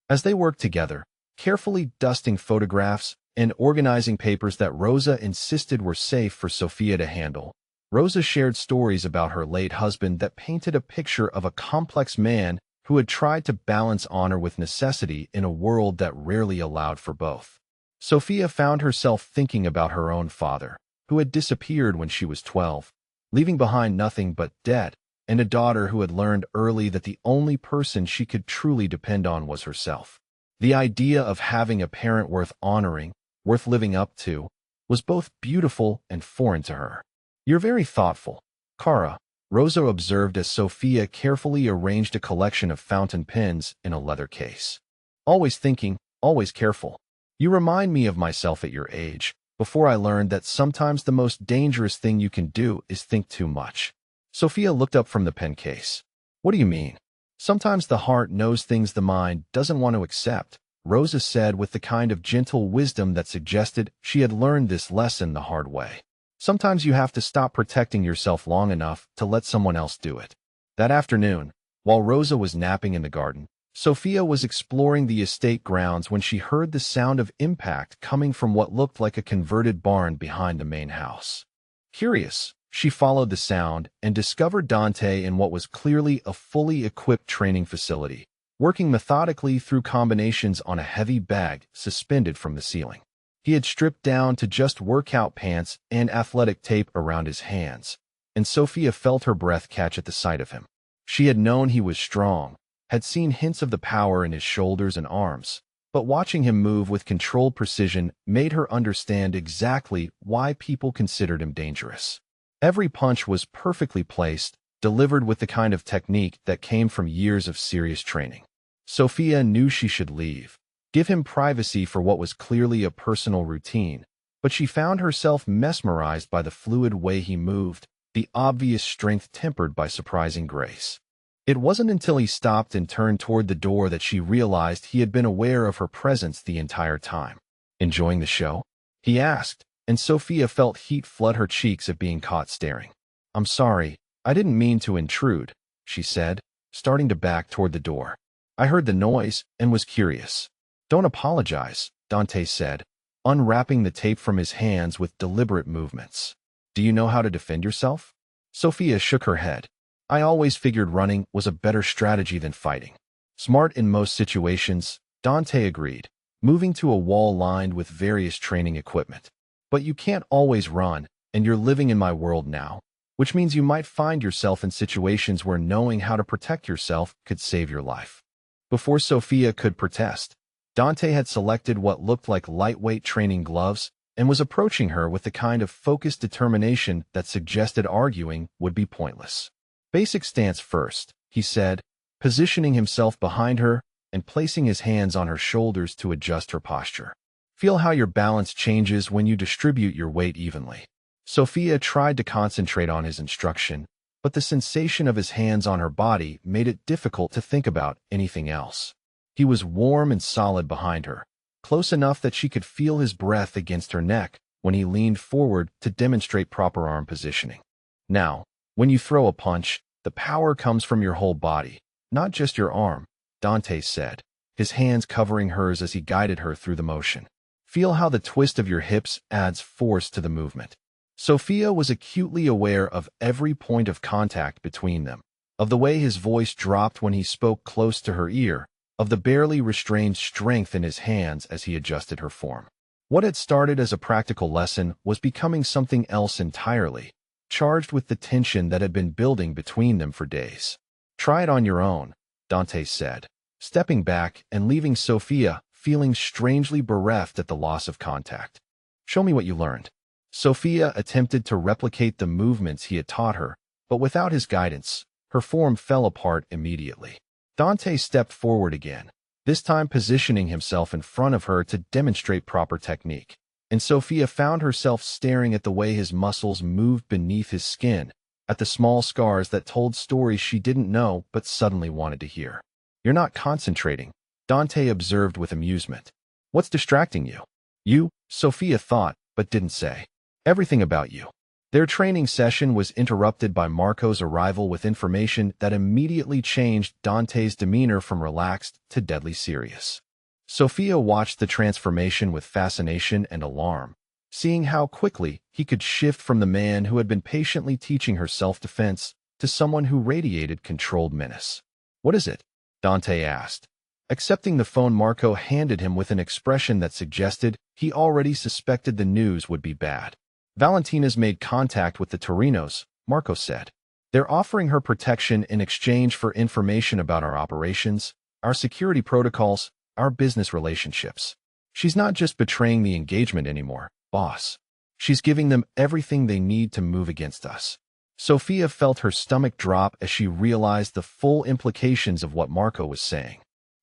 As they worked together, carefully dusting photographs and organizing papers that Rosa insisted were safe for Sophia to handle, Rosa shared stories about her late husband that painted a picture of a complex man who had tried to balance honor with necessity in a world that rarely allowed for both. Sophia found herself thinking about her own father, who had disappeared when she was 12, leaving behind nothing but debt, and a daughter who had learned early that the only person she could truly depend on was herself. The idea of having a parent worth honoring, worth living up to, was both beautiful and foreign to her. "You're very thoughtful, Cara," Rosa observed as Sophia carefully arranged a collection of fountain pens in a leather case. "Always thinking, always careful. You remind me of myself at your age, before I learned that sometimes the most dangerous thing you can do is think too much." Sophia looked up from the pen case. "What do you mean?" "Sometimes the heart knows things the mind doesn't want to accept," Rosa said with the kind of gentle wisdom that suggested she had learned this lesson the hard way. "Sometimes you have to stop protecting yourself long enough to let someone else do it." That afternoon, while Rosa was napping in the garden, Sophia was exploring the estate grounds when she heard the sound of impact coming from what looked like a converted barn behind the main house. Curious, she followed the sound and discovered Dante in what was clearly a fully equipped training facility, working methodically through combinations on a heavy bag suspended from the ceiling. He had stripped down to just workout pants and athletic tape around his hands, and Sophia felt her breath catch at the sight of him. She had known he was strong, had seen hints of the power in his shoulders and arms, but watching him move with controlled precision made her understand exactly why people considered him dangerous. Every punch was perfectly placed, delivered with the kind of technique that came from years of serious training. Sophia knew she should leave, give him privacy for what was clearly a personal routine, but she found herself mesmerized by the fluid way he moved, the obvious strength tempered by surprising grace. It wasn't until he stopped and turned toward the door that she realized he had been aware of her presence the entire time. "Enjoying the show?" he asked, and Sophia felt heat flood her cheeks at being caught staring. "I'm sorry, I didn't mean to intrude," she said, starting to back toward the door. "I heard the noise and was curious." "Don't apologize," Dante said, unwrapping the tape from his hands with deliberate movements. "Do you know how to defend yourself?" Sophia shook her head. "I always figured running was a better strategy than fighting." "Smart in most situations," Dante agreed, moving to a wall lined with various training equipment. "But you can't always run, and you're living in my world now, which means you might find yourself in situations where knowing how to protect yourself could save your life." Before Sophia could protest, Dante had selected what looked like lightweight training gloves and was approaching her with the kind of focused determination that suggested arguing would be pointless. "Basic stance first," he said, positioning himself behind her and placing his hands on her shoulders to adjust her posture. "Feel how your balance changes when you distribute your weight evenly." Sophia tried to concentrate on his instruction, but the sensation of his hands on her body made it difficult to think about anything else. He was warm and solid behind her, close enough that she could feel his breath against her neck when he leaned forward to demonstrate proper arm positioning. "Now, when you throw a punch, the power comes from your whole body, not just your arm," Dante said, his hands covering hers as he guided her through the motion. "Feel how the twist of your hips adds force to the movement." Sophia was acutely aware of every point of contact between them, of the way his voice dropped when he spoke close to her ear, of the barely restrained strength in his hands as he adjusted her form. What had started as a practical lesson was becoming something else entirely, charged with the tension that had been building between them for days. "Try it on your own," Dante said, stepping back and leaving Sophia feeling strangely bereft at the loss of contact. "Show me what you learned." Sophia attempted to replicate the movements he had taught her, but without his guidance, her form fell apart immediately. Dante stepped forward again, this time positioning himself in front of her to demonstrate proper technique, and Sophia found herself staring at the way his muscles moved beneath his skin, at the small scars that told stories she didn't know but suddenly wanted to hear. "You're not concentrating," Dante observed with amusement. "What's distracting you?" "You," Sophia thought, but didn't say. "Everything about you." Their training session was interrupted by Marco's arrival with information that immediately changed Dante's demeanor from relaxed to deadly serious. Sophia watched the transformation with fascination and alarm, seeing how quickly he could shift from the man who had been patiently teaching her self-defense to someone who radiated controlled menace. "What is it?" Dante asked. Accepting the phone Marco handed him with an expression that suggested he already suspected the news would be bad. "Valentina's made contact with the Torinos," Marco said. "They're offering her protection in exchange for information about our operations, our security protocols, our business relationships. She's not just betraying the engagement anymore, boss. She's giving them everything they need to move against us." Sophia felt her stomach drop as she realized the full implications of what Marco was saying.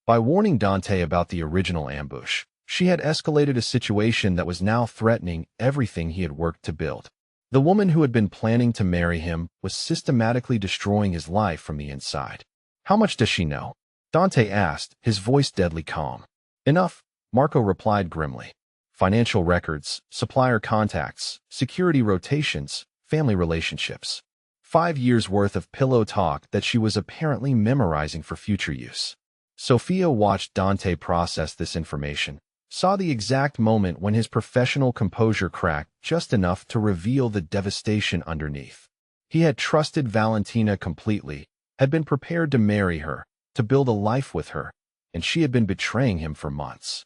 By warning Dante about the original ambush, she had escalated a situation that was now threatening everything he had worked to build. The woman who had been planning to marry him was systematically destroying his life from the inside. "How much does she know?" Dante asked, his voice deadly calm. "Enough," Marco replied grimly. "Financial records, supplier contacts, security rotations, family relationships. 5 years' worth of pillow talk that she was apparently memorizing for future use." Sophia watched Dante process this information, saw the exact moment when his professional composure cracked just enough to reveal the devastation underneath. He had trusted Valentina completely, had been prepared to marry her, to build a life with her, and she had been betraying him for months.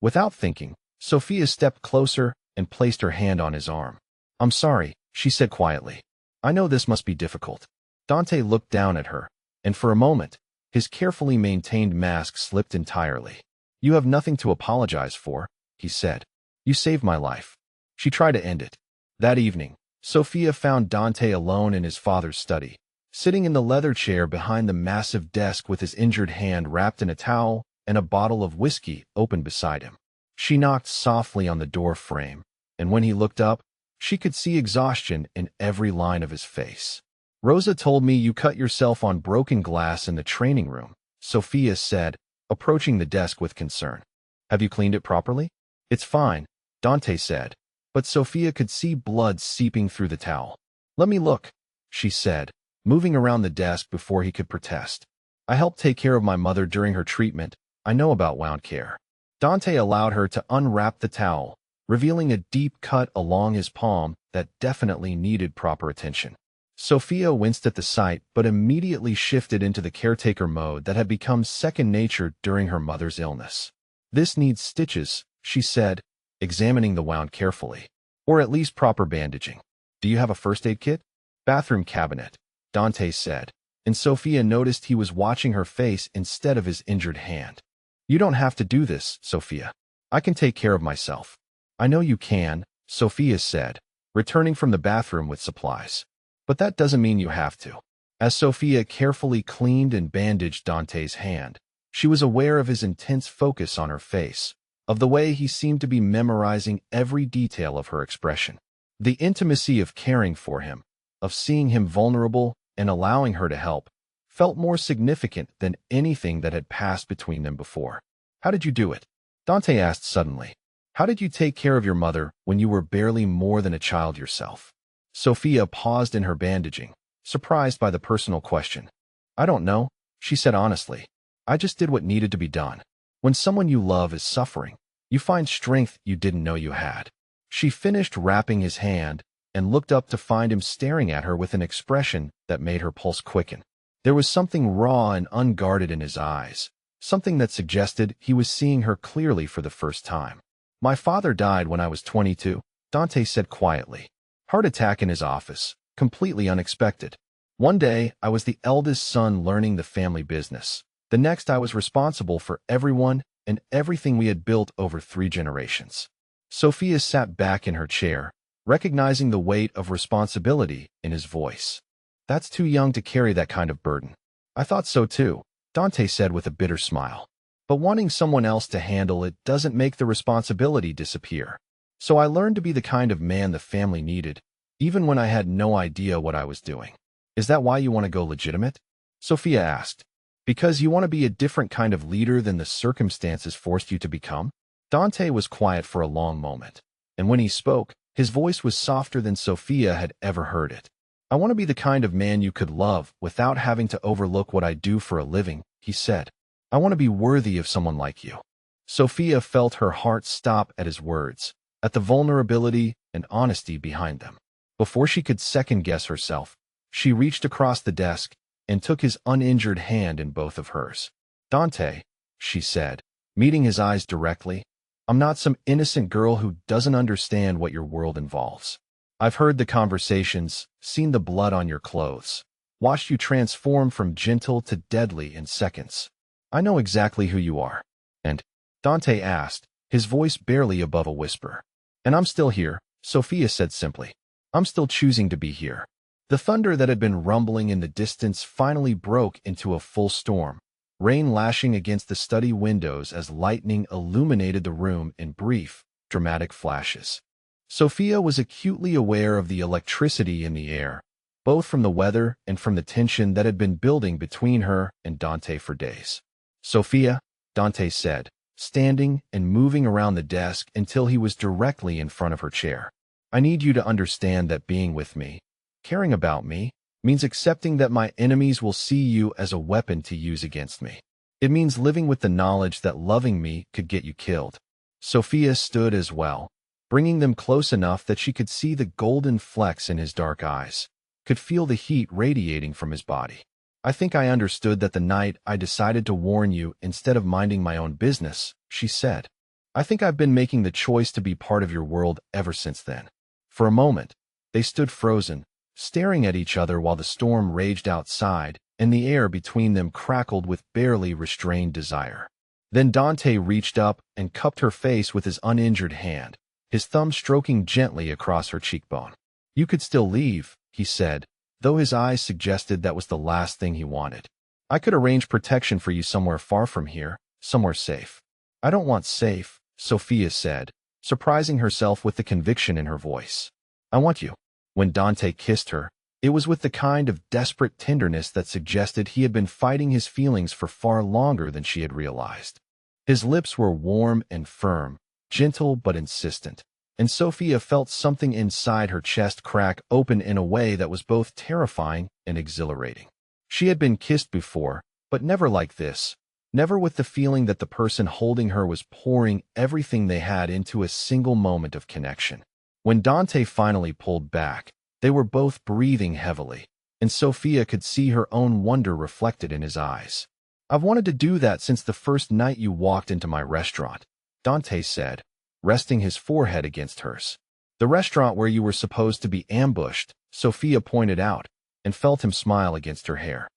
Without thinking, Sophia stepped closer and placed her hand on his arm. I'm sorry, she said quietly. I know this must be difficult. Dante looked down at her, and for a moment, his carefully maintained mask slipped entirely. You have nothing to apologize for, he said. You saved my life. She tried to end it. That evening, Sophia found Dante alone in his father's study, sitting in the leather chair behind the massive desk with his injured hand wrapped in a towel and a bottle of whiskey open beside him. She knocked softly on the door frame, and when he looked up, she could see exhaustion in every line of his face. Rosa told me you cut yourself on broken glass in the training room, Sophia said, approaching the desk with concern. Have you cleaned it properly? It's fine, Dante said, but Sophia could see blood seeping through the towel. Let me look, she said, moving around the desk before he could protest. I helped take care of my mother during her treatment. I know about wound care. Dante allowed her to unwrap the towel, revealing a deep cut along his palm that definitely needed proper attention. Sophia winced at the sight but immediately shifted into the caretaker mode that had become second nature during her mother's illness. This needs stitches, she said, examining the wound carefully. Or at least proper bandaging. Do you have a first aid kit? Bathroom cabinet, Dante said, and Sophia noticed he was watching her face instead of his injured hand. You don't have to do this, Sophia. I can take care of myself. I know you can, Sophia said, returning from the bathroom with supplies. But that doesn't mean you have to. As Sophia carefully cleaned and bandaged Dante's hand, she was aware of his intense focus on her face, of the way he seemed to be memorizing every detail of her expression. The intimacy of caring for him, of seeing him vulnerable and allowing her to help, felt more significant than anything that had passed between them before. How did you do it? Dante asked suddenly. How did you take care of your mother when you were barely more than a child yourself? Sophia paused in her bandaging, surprised by the personal question. I don't know, she said honestly. I just did what needed to be done. When someone you love is suffering, you find strength you didn't know you had. She finished wrapping his hand and looked up to find him staring at her with an expression that made her pulse quicken. There was something raw and unguarded in his eyes, something that suggested he was seeing her clearly for the first time. My father died when I was 22, Dante said quietly. Heart attack in his office, completely unexpected. One day, I was the eldest son learning the family business. The next, I was responsible for everyone and everything we had built over 3 generations. Sophia sat back in her chair, recognizing the weight of responsibility in his voice. That's too young to carry that kind of burden. I thought so too, Dante said with a bitter smile. But wanting someone else to handle it doesn't make the responsibility disappear. So I learned to be the kind of man the family needed, even when I had no idea what I was doing. Is that why you want to go legitimate? Sophia asked. Because you want to be a different kind of leader than the circumstances forced you to become? Dante was quiet for a long moment, and when he spoke, his voice was softer than Sophia had ever heard it. I want to be the kind of man you could love without having to overlook what I do for a living, he said. I want to be worthy of someone like you. Sophia felt her heart stop at his words, at the vulnerability and honesty behind them. Before she could second-guess herself, she reached across the desk and took his uninjured hand in both of hers. Dante, she said, meeting his eyes directly, I'm not some innocent girl who doesn't understand what your world involves. I've heard the conversations, seen the blood on your clothes, watched you transform from gentle to deadly in seconds. I know exactly who you are. And, Dante asked, his voice barely above a whisper. And I'm still here, Sophia said simply. I'm still choosing to be here. The thunder that had been rumbling in the distance finally broke into a full storm, rain lashing against the study windows as lightning illuminated the room in brief, dramatic flashes. Sophia was acutely aware of the electricity in the air, both from the weather and from the tension that had been building between her and Dante for days. Sophia, Dante said, standing and moving around the desk until he was directly in front of her chair. I need you to understand that being with me, caring about me, means accepting that my enemies will see you as a weapon to use against me. It means living with the knowledge that loving me could get you killed. Sophia stood as well, bringing them close enough that she could see the golden flecks in his dark eyes, could feel the heat radiating from his body. I think I understood that the night I decided to warn you instead of minding my own business, she said. I think I've been making the choice to be part of your world ever since then." For a moment, they stood frozen, staring at each other while the storm raged outside, and the air between them crackled with barely restrained desire. Then Dante reached up and cupped her face with his uninjured hand, his thumb stroking gently across her cheekbone. "You could still leave," he said, though his eyes suggested that was the last thing he wanted. "I could arrange protection for you somewhere far from here, somewhere safe." "I don't want safe," Sophia said, surprising herself with the conviction in her voice. "I want you." When Dante kissed her, it was with the kind of desperate tenderness that suggested he had been fighting his feelings for far longer than she had realized. His lips were warm and firm, gentle but insistent, and Sophia felt something inside her chest crack open in a way that was both terrifying and exhilarating. She had been kissed before, but never like this, never with the feeling that the person holding her was pouring everything they had into a single moment of connection. When Dante finally pulled back, they were both breathing heavily, and Sophia could see her own wonder reflected in his eyes. "I've wanted to do that since the first night you walked into my restaurant," Dante said, resting his forehead against hers. "The restaurant where you were supposed to be ambushed," Sophia pointed out, and felt him smile against her hair.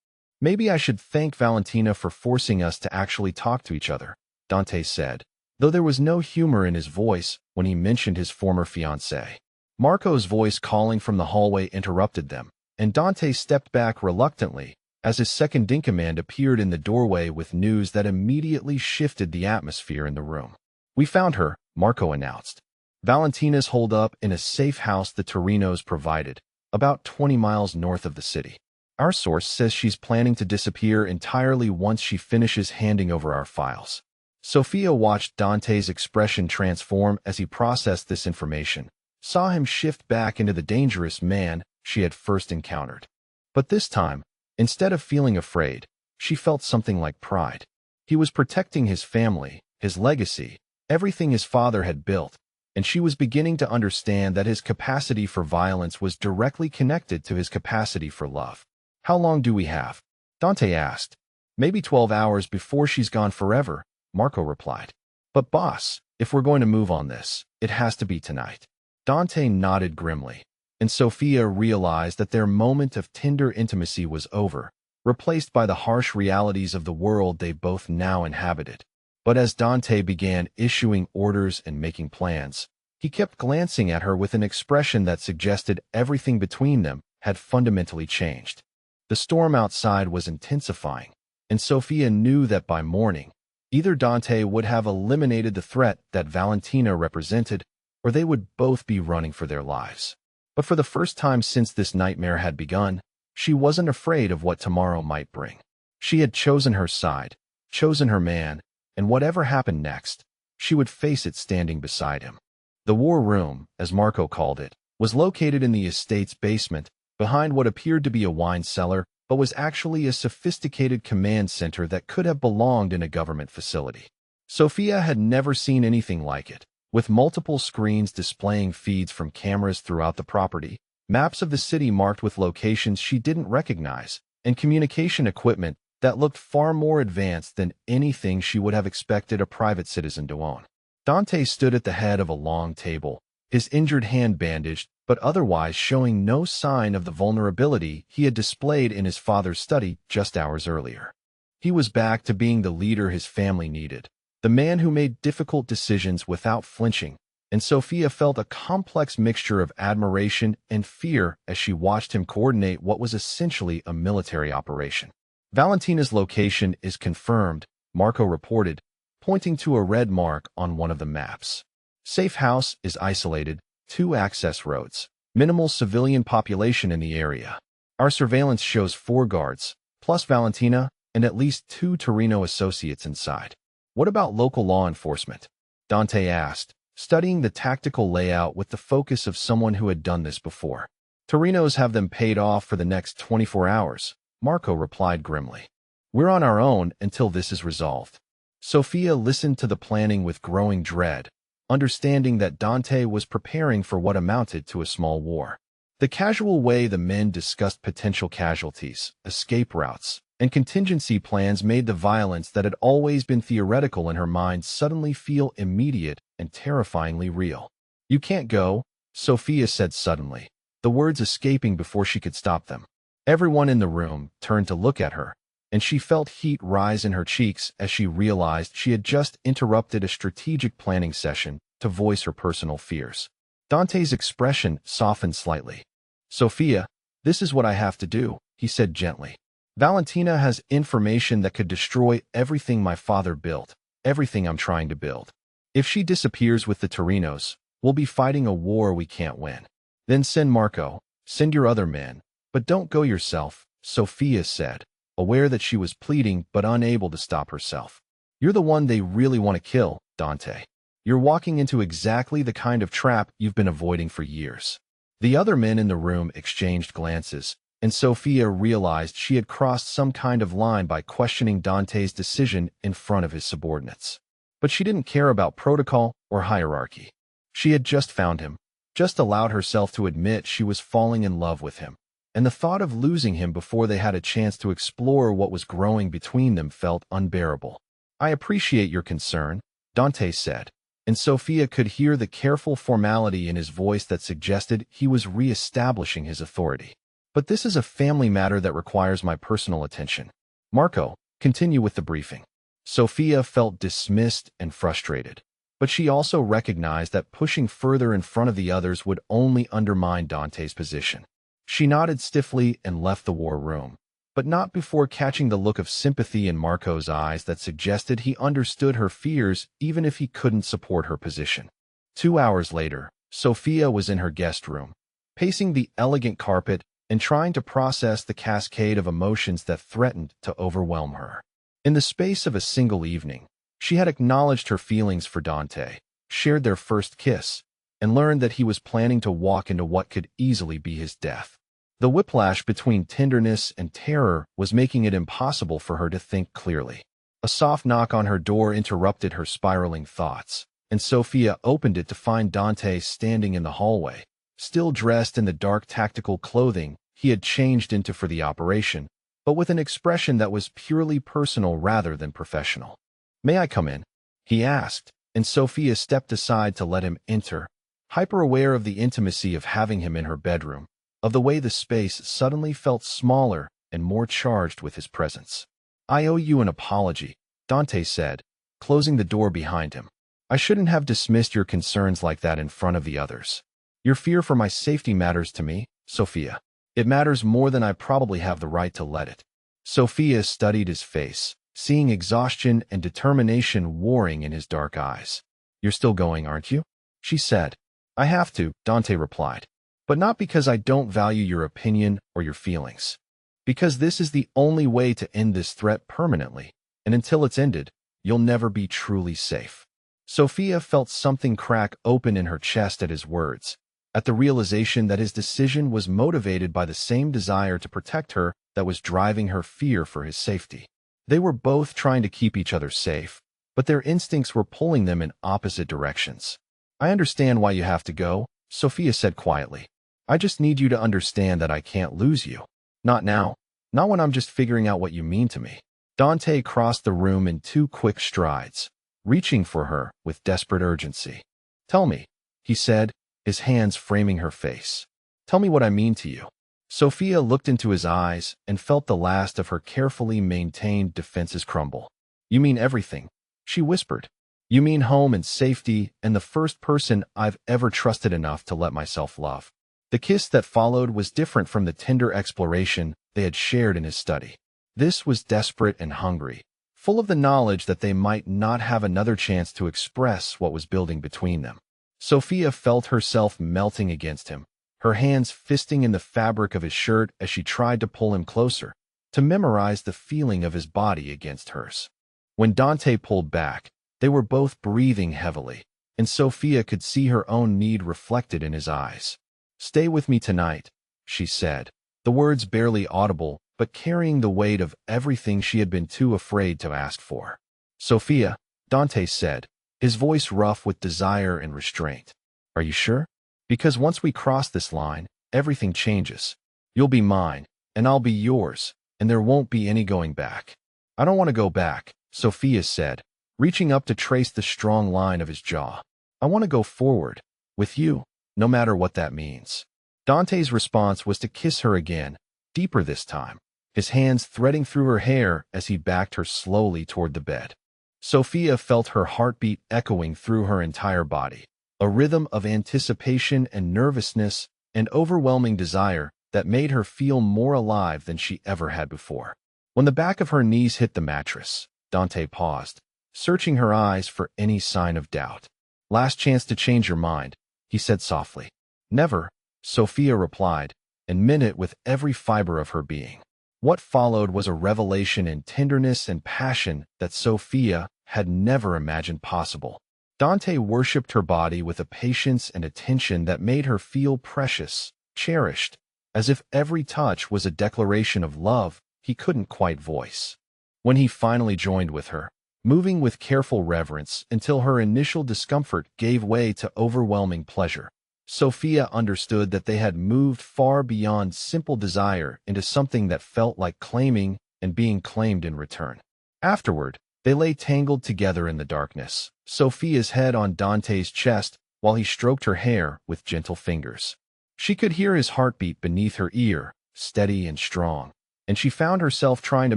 "Maybe I should thank Valentina for forcing us to actually talk to each other," Dante said, though there was no humor in his voice when he mentioned his former fiancée. Marco's voice calling from the hallway interrupted them, and Dante stepped back reluctantly as his second-in-command appeared in the doorway with news that immediately shifted the atmosphere in the room. "We found her," Marco announced. "Valentina's holed up in a safe house the Torinos provided, about 20 miles north of the city. Our source says she's planning to disappear entirely once she finishes handing over our files." Sophia watched Dante's expression transform as he processed this information, saw him shift back into the dangerous man she had first encountered. But this time, instead of feeling afraid, she felt something like pride. He was protecting his family, his legacy, everything his father had built, and she was beginning to understand that his capacity for violence was directly connected to his capacity for love. "How long do we have?" Dante asked. "Maybe 12 hours before she's gone forever," Marco replied. "But boss, if we're going to move on this, it has to be tonight." Dante nodded grimly, and Sophia realized that their moment of tender intimacy was over, replaced by the harsh realities of the world they both now inhabited. But as Dante began issuing orders and making plans, he kept glancing at her with an expression that suggested everything between them had fundamentally changed. The storm outside was intensifying, and Sophia knew that by morning, either Dante would have eliminated the threat that Valentina represented, or they would both be running for their lives. But for the first time since this nightmare had begun, she wasn't afraid of what tomorrow might bring. She had chosen her side, chosen her man, and whatever happened next, she would face it standing beside him. The war room, as Marco called it, was located in the estate's basement, behind what appeared to be a wine cellar, but was actually a sophisticated command center that could have belonged in a government facility. Sophia had never seen anything like it, with multiple screens displaying feeds from cameras throughout the property, maps of the city marked with locations she didn't recognize, and communication equipment that looked far more advanced than anything she would have expected a private citizen to own. Dante stood at the head of a long table, his injured hand bandaged, but otherwise showing no sign of the vulnerability he had displayed in his father's study just hours earlier. He was back to being the leader his family needed, the man who made difficult decisions without flinching, and Sophia felt a complex mixture of admiration and fear as she watched him coordinate what was essentially a military operation. "Valentina's location is confirmed," Marco reported, pointing to a red mark on one of the maps. "Safe house is isolated, 2 access roads, minimal civilian population in the area. Our surveillance shows 4 guards, plus Valentina, and at least 2 Torino associates inside." "What about local law enforcement?" Dante asked, studying the tactical layout with the focus of someone who had done this before. "Torinos have them paid off for the next 24 hours, Marco replied grimly. "We're on our own until this is resolved." Sophia listened to the planning with growing dread, understanding that Dante was preparing for what amounted to a small war. The casual way the men discussed potential casualties, escape routes, and contingency plans made the violence that had always been theoretical in her mind suddenly feel immediate and terrifyingly real. "You can't go," Sophia said suddenly, the words escaping before she could stop them. Everyone in the room turned to look at her, and she felt heat rise in her cheeks as she realized she had just interrupted a strategic planning session to voice her personal fears. Dante's expression softened slightly. "Sophia, this is what I have to do," he said gently. "Valentina has information that could destroy everything my father built, everything I'm trying to build. If she disappears with the Torinos, we'll be fighting a war we can't win. Then send Marco, send your other men, but don't go yourself," Sophia said, aware that she was pleading but unable to stop herself. "You're the one they really want to kill, Dante. You're walking into exactly the kind of trap you've been avoiding for years." The other men in the room exchanged glances, and Sophia realized she had crossed some kind of line by questioning Dante's decision in front of his subordinates. But she didn't care about protocol or hierarchy. She had just found him, just allowed herself to admit she was falling in love with him, and the thought of losing him before they had a chance to explore what was growing between them felt unbearable. "I appreciate your concern," Dante said, and Sophia could hear the careful formality in his voice that suggested he was re-establishing his authority. "But this is a family matter that requires my personal attention. Marco, continue with the briefing." Sophia felt dismissed and frustrated, but she also recognized that pushing further in front of the others would only undermine Dante's position. She nodded stiffly and left the war room, but not before catching the look of sympathy in Marco's eyes that suggested he understood her fears even if he couldn't support her position. 2 hours later, Sophia was in her guest room, pacing the elegant carpet and trying to process the cascade of emotions that threatened to overwhelm her. In the space of a single evening, she had acknowledged her feelings for Dante, shared their first kiss, and learned that he was planning to walk into what could easily be his death. The whiplash between tenderness and terror was making it impossible for her to think clearly. A soft knock on her door interrupted her spiraling thoughts, and Sophia opened it to find Dante standing in the hallway, still dressed in the dark tactical clothing he had changed into for the operation, but with an expression that was purely personal rather than professional. "May I come in?" he asked, and Sophia stepped aside to let him enter, hyper-aware of the intimacy of having him in her bedroom, of the way the space suddenly felt smaller and more charged with his presence. "I owe you an apology," Dante said, closing the door behind him. "I shouldn't have dismissed your concerns like that in front of the others. Your fear for my safety matters to me, Sophia. It matters more than I probably have the right to let it." Sophia studied his face, seeing exhaustion and determination warring in his dark eyes. "You're still going, aren't you?" she said. "I have to," Dante replied, "but not because I don't value your opinion or your feelings. Because this is the only way to end this threat permanently, and until it's ended, you'll never be truly safe." Sophia felt something crack open in her chest at his words, at the realization that his decision was motivated by the same desire to protect her that was driving her fear for his safety. They were both trying to keep each other safe, but their instincts were pulling them in opposite directions. "I understand why you have to go," Sophia said quietly. "I just need you to understand that I can't lose you. Not now. Not when I'm just figuring out what you mean to me." Dante crossed the room in 2 quick strides, reaching for her with desperate urgency. "Tell me," he said, his hands framing her face. "Tell me what I mean to you." Sophia looked into his eyes and felt the last of her carefully maintained defenses crumble. "You mean everything," she whispered. "You mean home and safety and the first person I've ever trusted enough to let myself love." The kiss that followed was different from the tender exploration they had shared in his study. This was desperate and hungry, full of the knowledge that they might not have another chance to express what was building between them. Sophia felt herself melting against him, her hands fisting in the fabric of his shirt as she tried to pull him closer, to memorize the feeling of his body against hers. When Dante pulled back, they were both breathing heavily, and Sophia could see her own need reflected in his eyes. "Stay with me tonight," she said, the words barely audible, but carrying the weight of everything she had been too afraid to ask for. "Sophia," Dante said, his voice rough with desire and restraint. "Are you sure? Because once we cross this line, everything changes. You'll be mine, and I'll be yours, and there won't be any going back. I don't want to go back, Sophia said, reaching up to trace the strong line of his jaw. I want to go forward, with you, no matter what that means. Dante's response was to kiss her again, deeper this time, his hands threading through her hair as he backed her slowly toward the bed. Sophia felt her heartbeat echoing through her entire body, a rhythm of anticipation and nervousness and overwhelming desire that made her feel more alive than she ever had before. When the back of her knees hit the mattress, Dante paused, searching her eyes for any sign of doubt. Last chance to change your mind, he said softly. Never, Sophia replied, and meant it with every fiber of her being. What followed was a revelation in tenderness and passion that Sophia had never imagined possible. Dante worshipped her body with a patience and attention that made her feel precious, cherished, as if every touch was a declaration of love he couldn't quite voice. When he finally joined with her, moving with careful reverence until her initial discomfort gave way to overwhelming pleasure, Sophia understood that they had moved far beyond simple desire into something that felt like claiming and being claimed in return. Afterward, they lay tangled together in the darkness, Sophia's head on Dante's chest while he stroked her hair with gentle fingers. She could hear his heartbeat beneath her ear, steady and strong, and she found herself trying to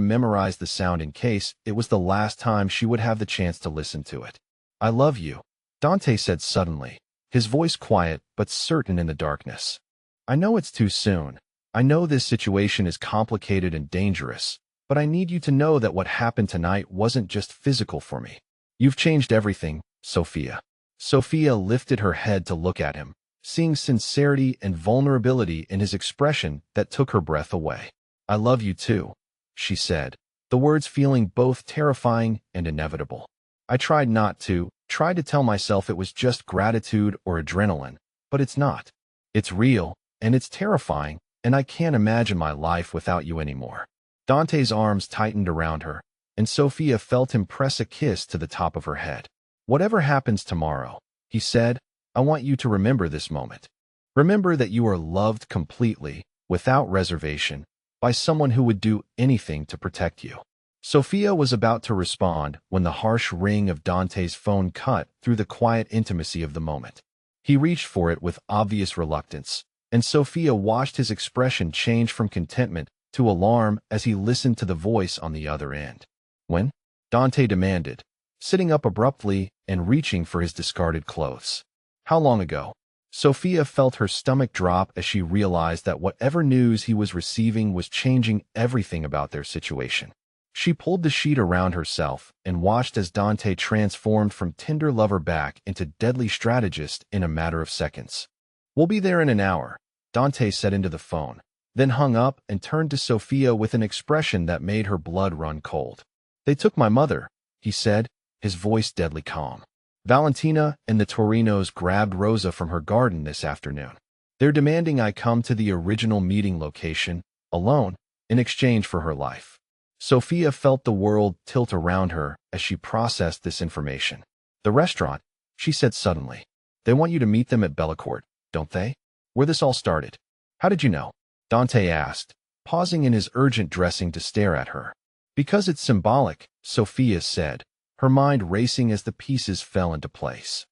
memorize the sound in case it was the last time she would have the chance to listen to it. I love you, Dante said suddenly, his voice quiet but certain in the darkness. I know it's too soon. I know this situation is complicated and dangerous, but I need you to know that what happened tonight wasn't just physical for me. You've changed everything, Sophia. Sophia lifted her head to look at him, seeing sincerity and vulnerability in his expression that took her breath away. I love you too, she said, the words feeling both terrifying and inevitable. I tried to tell myself it was just gratitude or adrenaline, but it's not. It's real, and it's terrifying, and I can't imagine my life without you anymore. Dante's arms tightened around her, and Sophia felt him press a kiss to the top of her head. Whatever happens tomorrow, he said, I want you to remember this moment. Remember that you are loved completely, without reservation, by someone who would do anything to protect you. Sophia was about to respond when the harsh ring of Dante's phone cut through the quiet intimacy of the moment. He reached for it with obvious reluctance, and Sophia watched his expression change from contentment to alarm as he listened to the voice on the other end. When? Dante demanded, sitting up abruptly and reaching for his discarded clothes. How long ago? Sophia felt her stomach drop as she realized that whatever news he was receiving was changing everything about their situation. She pulled the sheet around herself and watched as Dante transformed from tender lover back into deadly strategist in a matter of seconds. We'll be there in an hour, Dante said into the phone, then hung up and turned to Sophia with an expression that made her blood run cold. They took my mother, he said, his voice deadly calm. Valentina and the Torinos grabbed Rosa from her garden this afternoon. They're demanding I come to the original meeting location, alone, in exchange for her life. Sophia felt the world tilt around her as she processed this information. The restaurant, she said suddenly. They want you to meet them at Bellacourt, don't they? Where this all started. How did you know? Dante asked, pausing in his urgent dressing to stare at her. Because it's symbolic, Sophia said, her mind racing as the pieces fell into place.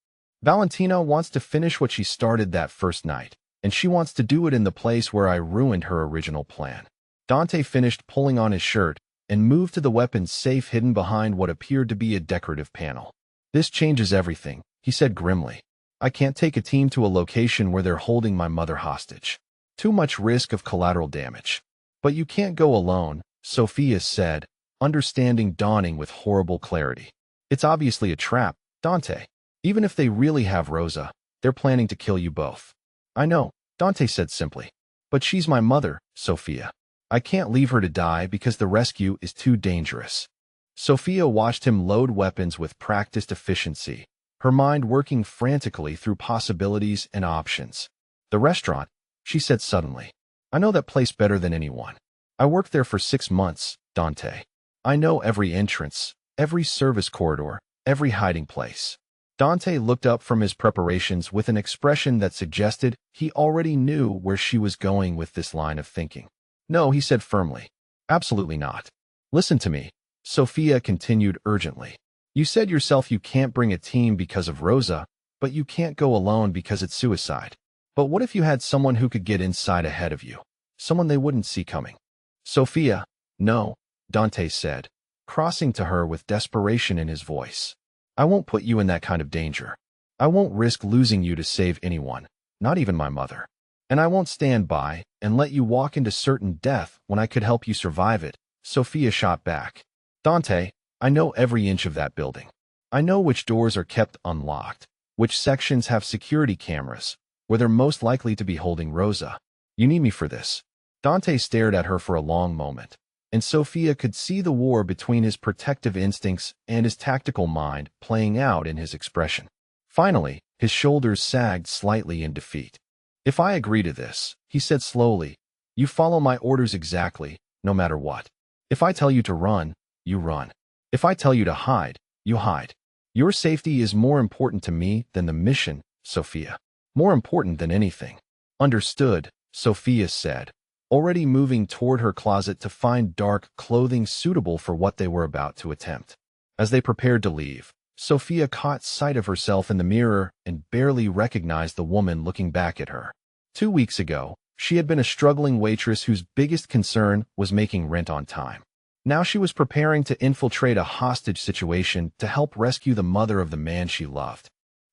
Valentina wants to finish what she started that first night, and she wants to do it in the place where I ruined her original plan. Dante finished pulling on his shirt and moved to the weapons safe hidden behind what appeared to be a decorative panel. This changes everything, he said grimly. I can't take a team to a location where they're holding my mother hostage. Too much risk of collateral damage. But you can't go alone, Sophia said, understanding dawning with horrible clarity. It's obviously a trap, Dante. Even if they really have Rosa, they're planning to kill you both. I know, Dante said simply. But she's my mother, Sophia. I can't leave her to die because the rescue is too dangerous. Sophia watched him load weapons with practiced efficiency, her mind working frantically through possibilities and options. The restaurant, she said suddenly. I know that place better than anyone. I worked there for 6 months, Dante. I know every entrance, every service corridor, every hiding place. Dante looked up from his preparations with an expression that suggested he already knew where she was going with this line of thinking. No, he said firmly. Absolutely not. Listen to me, Sophia continued urgently. You said yourself you can't bring a team because of Rosa, but you can't go alone because it's suicide. But what if you had someone who could get inside ahead of you? Someone they wouldn't see coming. Sophia, no, Dante said, crossing to her with desperation in his voice. I won't put you in that kind of danger. I won't risk losing you to save anyone, not even my mother. And I won't stand by and let you walk into certain death when I could help you survive it, Sophia shot back. Dante, I know every inch of that building. I know which doors are kept unlocked, which sections have security cameras, where they're most likely to be holding Rosa. You need me for this. Dante stared at her for a long moment, and Sophia could see the war between his protective instincts and his tactical mind playing out in his expression. Finally, his shoulders sagged slightly in defeat. If I agree to this, he said slowly, you follow my orders exactly, no matter what. If I tell you to run, you run. If I tell you to hide, you hide. Your safety is more important to me than the mission, Sophia. More important than anything. Understood, Sophia said, already moving toward her closet to find dark clothing suitable for what they were about to attempt. As they prepared to leave, Sophia caught sight of herself in the mirror and barely recognized the woman looking back at her. 2 weeks ago, she had been a struggling waitress whose biggest concern was making rent on time. Now she was preparing to infiltrate a hostage situation to help rescue the mother of the man she loved.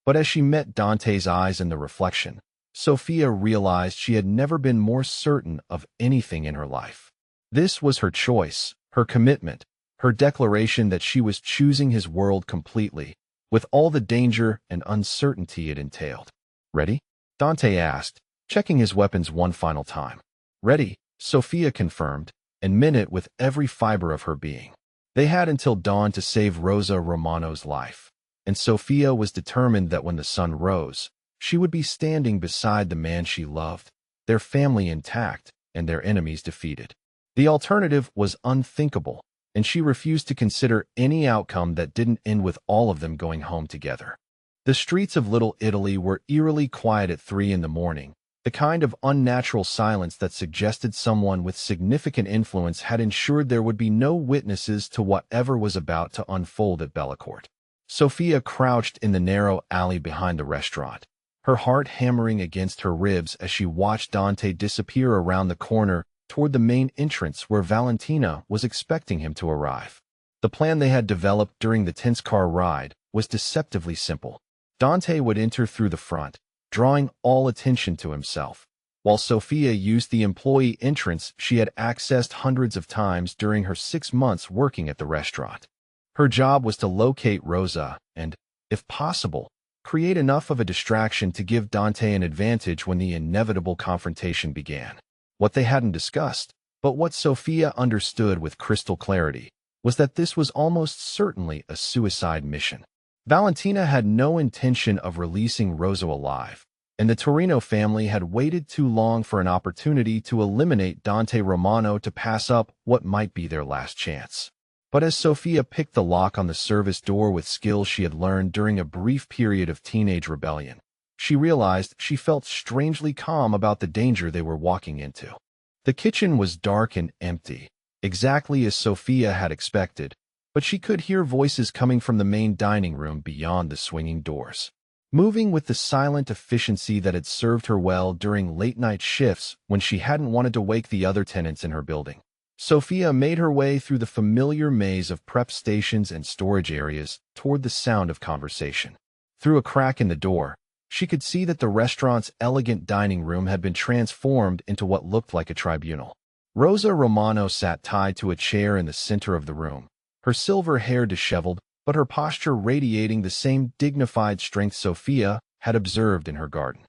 But as she met Dante's eyes in the reflection, Sophia realized she had never been more certain of anything in her life. This was her choice, her commitment, her declaration that she was choosing his world completely, with all the danger and uncertainty it entailed. Ready? Dante asked, checking his weapons one final time. Ready, Sophia confirmed, and meant it with every fiber of her being. They had until dawn to save Rosa Romano's life, and Sophia was determined that when the sun rose, she would be standing beside the man she loved, their family intact and their enemies defeated. The alternative was unthinkable, and she refused to consider any outcome that didn't end with all of them going home together. The streets of Little Italy were eerily quiet at 3 in the morning, the kind of unnatural silence that suggested someone with significant influence had ensured there would be no witnesses to whatever was about to unfold at Bellecourt. Sophia crouched in the narrow alley behind the restaurant, her heart hammering against her ribs as she watched Dante disappear around the corner toward the main entrance where Valentina was expecting him to arrive. The plan they had developed during the tense car ride was deceptively simple. Dante would enter through the front, drawing all attention to himself, while Sophia used the employee entrance she had accessed hundreds of times during her 6 months working at the restaurant. Her job was to locate Rosa and, if possible, create enough of a distraction to give Dante an advantage when the inevitable confrontation began. What they hadn't discussed, but what Sophia understood with crystal clarity, was that this was almost certainly a suicide mission. Valentina had no intention of releasing Rosa alive, and the Torino family had waited too long for an opportunity to eliminate Dante Romano to pass up what might be their last chance. But as Sophia picked the lock on the service door with skills she had learned during a brief period of teenage rebellion, she realized she felt strangely calm about the danger they were walking into. The kitchen was dark and empty, exactly as Sophia had expected, but she could hear voices coming from the main dining room beyond the swinging doors. Moving with the silent efficiency that had served her well during late-night shifts when she hadn't wanted to wake the other tenants in her building, Sophia made her way through the familiar maze of prep stations and storage areas toward the sound of conversation. Through a crack in the door, she could see that the restaurant's elegant dining room had been transformed into what looked like a tribunal. Rosa Romano sat tied to a chair in the center of the room, her silver hair disheveled, but her posture radiating the same dignified strength Sophia had observed in her garden.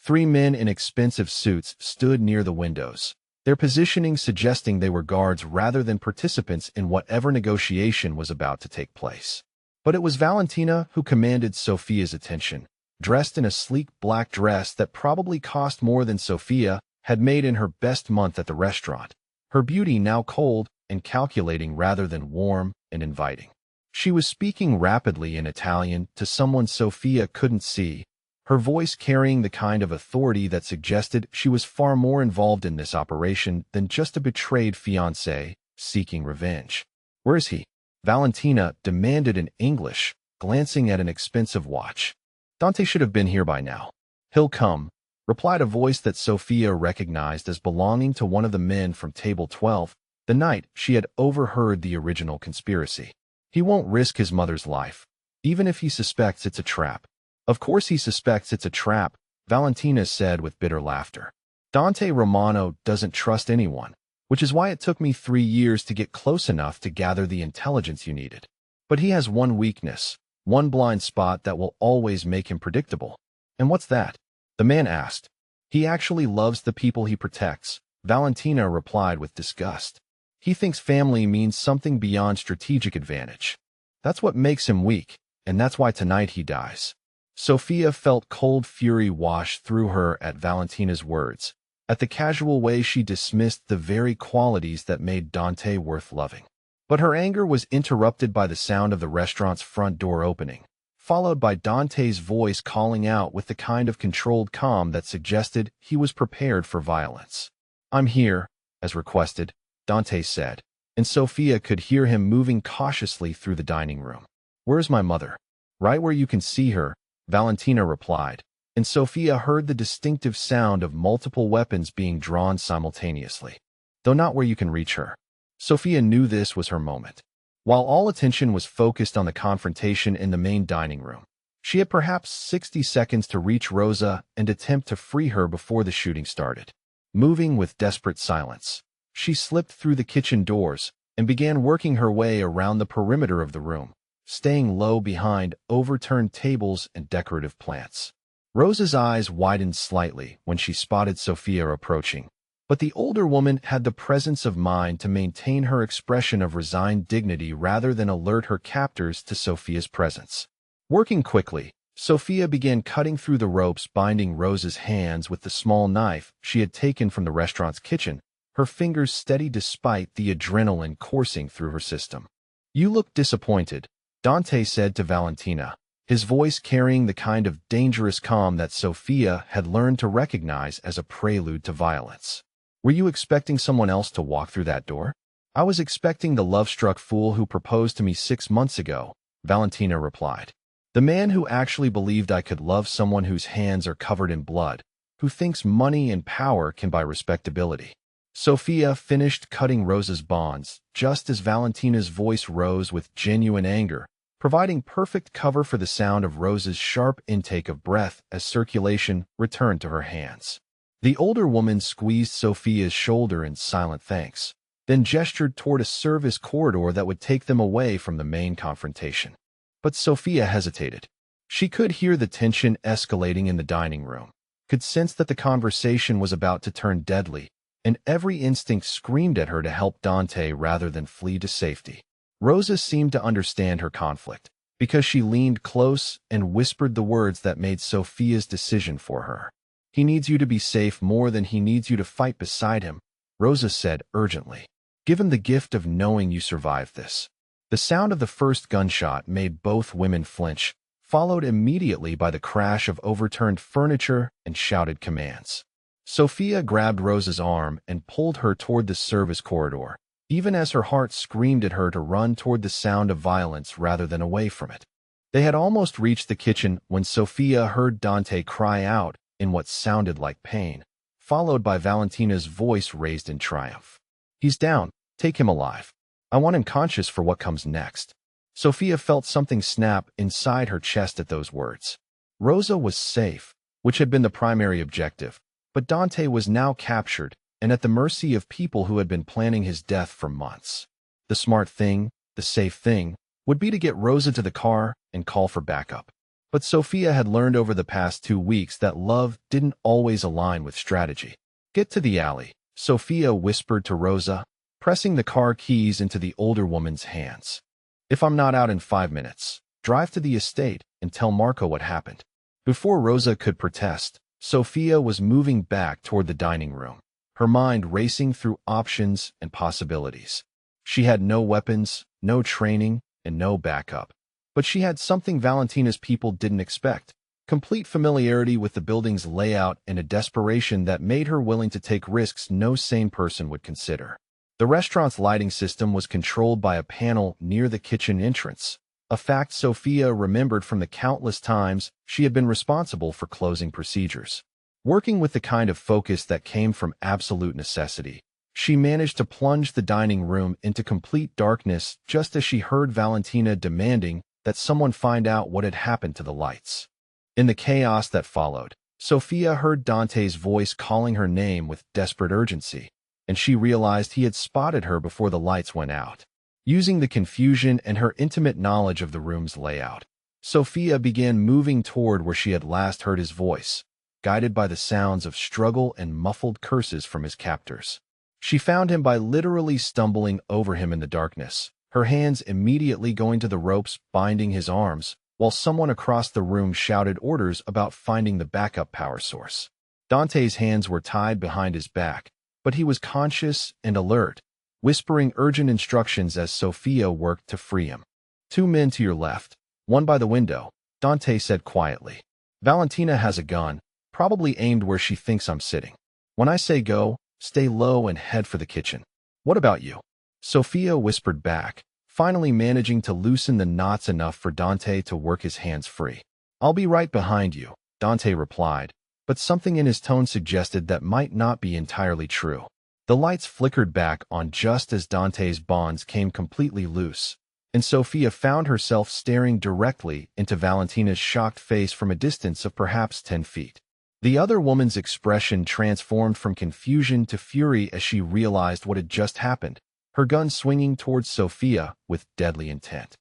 3 men in expensive suits stood near the windows, their positioning suggesting they were guards rather than participants in whatever negotiation was about to take place. But it was Valentina who commanded Sophia's attention, dressed in a sleek black dress that probably cost more than Sophia had made in her best month at the restaurant, her beauty now cold and calculating rather than warm and inviting. She was speaking rapidly in Italian to someone Sophia couldn't see, her voice carrying the kind of authority that suggested she was far more involved in this operation than just a betrayed fiancé, seeking revenge. Where is he? Valentina demanded in English, glancing at an expensive watch. Dante should have been here by now. He'll come, replied a voice that Sophia recognized as belonging to one of the men from Table 12, the night she had overheard the original conspiracy. He won't risk his mother's life, even if he suspects it's a trap. Of course he suspects it's a trap, Valentina said with bitter laughter. Dante Romano doesn't trust anyone, which is why it took me 3 years to get close enough to gather the intelligence you needed. But he has one weakness, one blind spot that will always make him predictable. And what's that? The man asked. He actually loves the people he protects, Valentina replied with disgust. He thinks family means something beyond strategic advantage. That's what makes him weak, and that's why tonight he dies. Sophia felt cold fury wash through her at Valentina's words, at the casual way she dismissed the very qualities that made Dante worth loving. But her anger was interrupted by the sound of the restaurant's front door opening, followed by Dante's voice calling out with the kind of controlled calm that suggested he was prepared for violence. I'm here, as requested, Dante said, and Sophia could hear him moving cautiously through the dining room. Where's my mother? Right where you can see her, Valentina replied, and Sophia heard the distinctive sound of multiple weapons being drawn simultaneously. Though not where you can reach her. Sophia knew this was her moment. While all attention was focused on the confrontation in the main dining room, she had perhaps 60 seconds to reach Rosa and attempt to free her before the shooting started. Moving with desperate silence, she slipped through the kitchen doors and began working her way around the perimeter of the room, staying low behind overturned tables and decorative plants. Rosa's eyes widened slightly when she spotted Sophia approaching, but the older woman had the presence of mind to maintain her expression of resigned dignity rather than alert her captors to Sophia's presence. Working quickly, Sophia began cutting through the ropes binding Rosa's hands with the small knife she had taken from the restaurant's kitchen, her fingers steady despite the adrenaline coursing through her system. You look disappointed, Dante said to Valentina, his voice carrying the kind of dangerous calm that Sophia had learned to recognize as a prelude to violence. Were you expecting someone else to walk through that door? I was expecting the love-struck fool who proposed to me 6 months ago, Valentina replied. The man who actually believed I could love someone whose hands are covered in blood, who thinks money and power can buy respectability. Sophia finished cutting Rosa's bonds, just as Valentina's voice rose with genuine anger, providing perfect cover for the sound of Rosa's sharp intake of breath as circulation returned to her hands. The older woman squeezed Sophia's shoulder in silent thanks, then gestured toward a service corridor that would take them away from the main confrontation. But Sophia hesitated. She could hear the tension escalating in the dining room, could sense that the conversation was about to turn deadly, and every instinct screamed at her to help Dante rather than flee to safety. Rosa seemed to understand her conflict, because she leaned close and whispered the words that made Sophia's decision for her. He needs you to be safe more than he needs you to fight beside him, Rosa said urgently. Give him the gift of knowing you survived this. The sound of the first gunshot made both women flinch, followed immediately by the crash of overturned furniture and shouted commands. Sophia grabbed Rosa's arm and pulled her toward the service corridor, even as her heart screamed at her to run toward the sound of violence rather than away from it. They had almost reached the kitchen when Sophia heard Dante cry out in what sounded like pain, followed by Valentina's voice raised in triumph. He's down. Take him alive. I want him conscious for what comes next. Sophia felt something snap inside her chest at those words. Rosa was safe, which had been the primary objective, but Dante was now captured and at the mercy of people who had been planning his death for months. The smart thing, the safe thing, would be to get Rosa to the car and call for backup. But Sophia had learned over the past 2 weeks that love didn't always align with strategy. Get to the alley, Sophia whispered to Rosa, pressing the car keys into the older woman's hands. If I'm not out in 5 minutes, drive to the estate and tell Marco what happened. Before Rosa could protest, Sophia was moving back toward the dining room, her mind racing through options and possibilities. She had no weapons, no training, and no backup. But she had something Valentina's people didn't expect: complete familiarity with the building's layout and a desperation that made her willing to take risks no sane person would consider. The restaurant's lighting system was controlled by a panel near the kitchen entrance, a fact Sophia remembered from the countless times she had been responsible for closing procedures. Working with the kind of focus that came from absolute necessity, she managed to plunge the dining room into complete darkness just as she heard Valentina demanding that someone find out what had happened to the lights. In the chaos that followed, Sophia heard Dante's voice calling her name with desperate urgency, and she realized he had spotted her before the lights went out. Using the confusion and her intimate knowledge of the room's layout, Sophia began moving toward where she had last heard his voice, guided by the sounds of struggle and muffled curses from his captors. She found him by literally stumbling over him in the darkness, her hands immediately going to the ropes binding his arms, while someone across the room shouted orders about finding the backup power source. Dante's hands were tied behind his back, but he was conscious and alert, whispering urgent instructions as Sophia worked to free him. "Two men to your left, one by the window," Dante said quietly. "Valentina has a gun, probably aimed where she thinks I'm sitting. When I say go, stay low and head for the kitchen. What about you?" Sophia whispered back, finally managing to loosen the knots enough for Dante to work his hands free. "I'll be right behind you," Dante replied, but something in his tone suggested that might not be entirely true. The lights flickered back on just as Dante's bonds came completely loose, and Sophia found herself staring directly into Valentina's shocked face from a distance of perhaps 10 feet. The other woman's expression transformed from confusion to fury as she realized what had just happened, her gun swinging towards Sophia with deadly intent.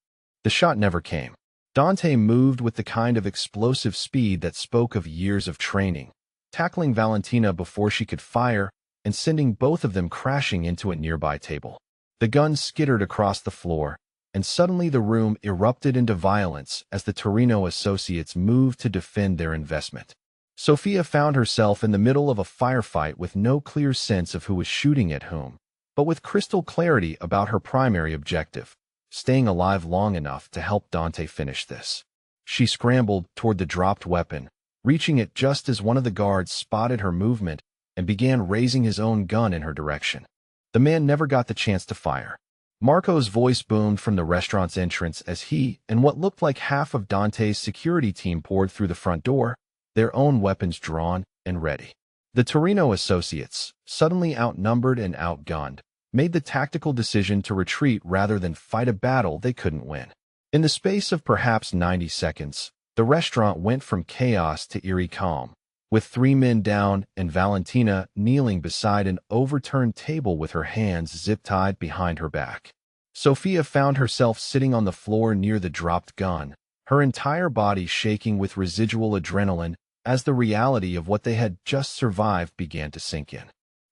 The shot never came. Dante moved with the kind of explosive speed that spoke of years of training, tackling Valentina before she could fire and sending both of them crashing into a nearby table. The gun skittered across the floor, and suddenly the room erupted into violence as the Torino associates moved to defend their investment. Sophia found herself in the middle of a firefight with no clear sense of who was shooting at whom, but with crystal clarity about her primary objective, staying alive long enough to help Dante finish this. She scrambled toward the dropped weapon, reaching it just as one of the guards spotted her movement and began raising his own gun in her direction. The man never got the chance to fire. Marco's voice boomed from the restaurant's entrance as he and what looked like half of Dante's security team poured through the front door, their own weapons drawn and ready. The Torino associates, suddenly outnumbered and outgunned, made the tactical decision to retreat rather than fight a battle they couldn't win. In the space of perhaps 90 seconds, the restaurant went from chaos to eerie calm, with 3 men down and Valentina kneeling beside an overturned table with her hands zip-tied behind her back. Sophia found herself sitting on the floor near the dropped gun, her entire body shaking with residual adrenaline as the reality of what they had just survived began to sink in.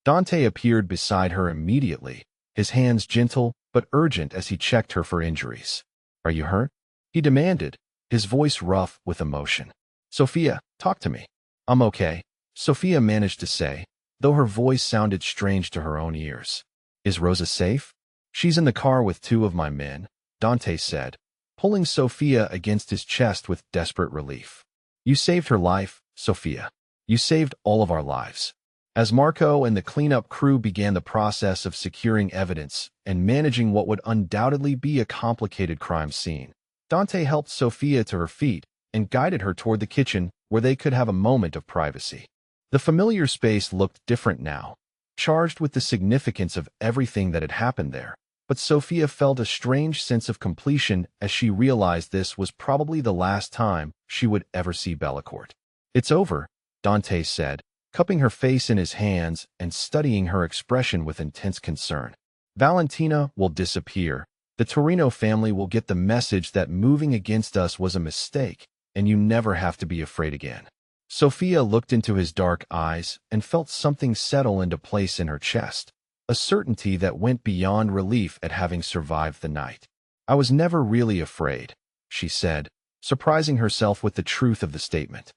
Dante appeared beside her immediately, his hands gentle but urgent as he checked her for injuries. "Are you hurt?" he demanded, his voice rough with emotion. "Sophia, talk to me." "I'm okay," Sophia managed to say, though her voice sounded strange to her own ears. "Is Rosa safe?" "She's in the car with 2 of my men," Dante said, pulling Sophia against his chest with desperate relief. "You saved her life, Sophia. You saved all of our lives." As Marco and the cleanup crew began the process of securing evidence and managing what would undoubtedly be a complicated crime scene, Dante helped Sophia to her feet and guided her toward the kitchen where they could have a moment of privacy. The familiar space looked different now, charged with the significance of everything that had happened there, but Sophia felt a strange sense of completion as she realized this was probably the last time she would ever see Bellecourt. "It's over," Dante said, cupping her face in his hands and studying her expression with intense concern. "Valentina will disappear. The Torino family will get the message that moving against us was a mistake, and you never have to be afraid again." Sophia looked into his dark eyes and felt something settle into place in her chest, a certainty that went beyond relief at having survived the night. "I was never really afraid," she said, surprising herself with the truth of the statement.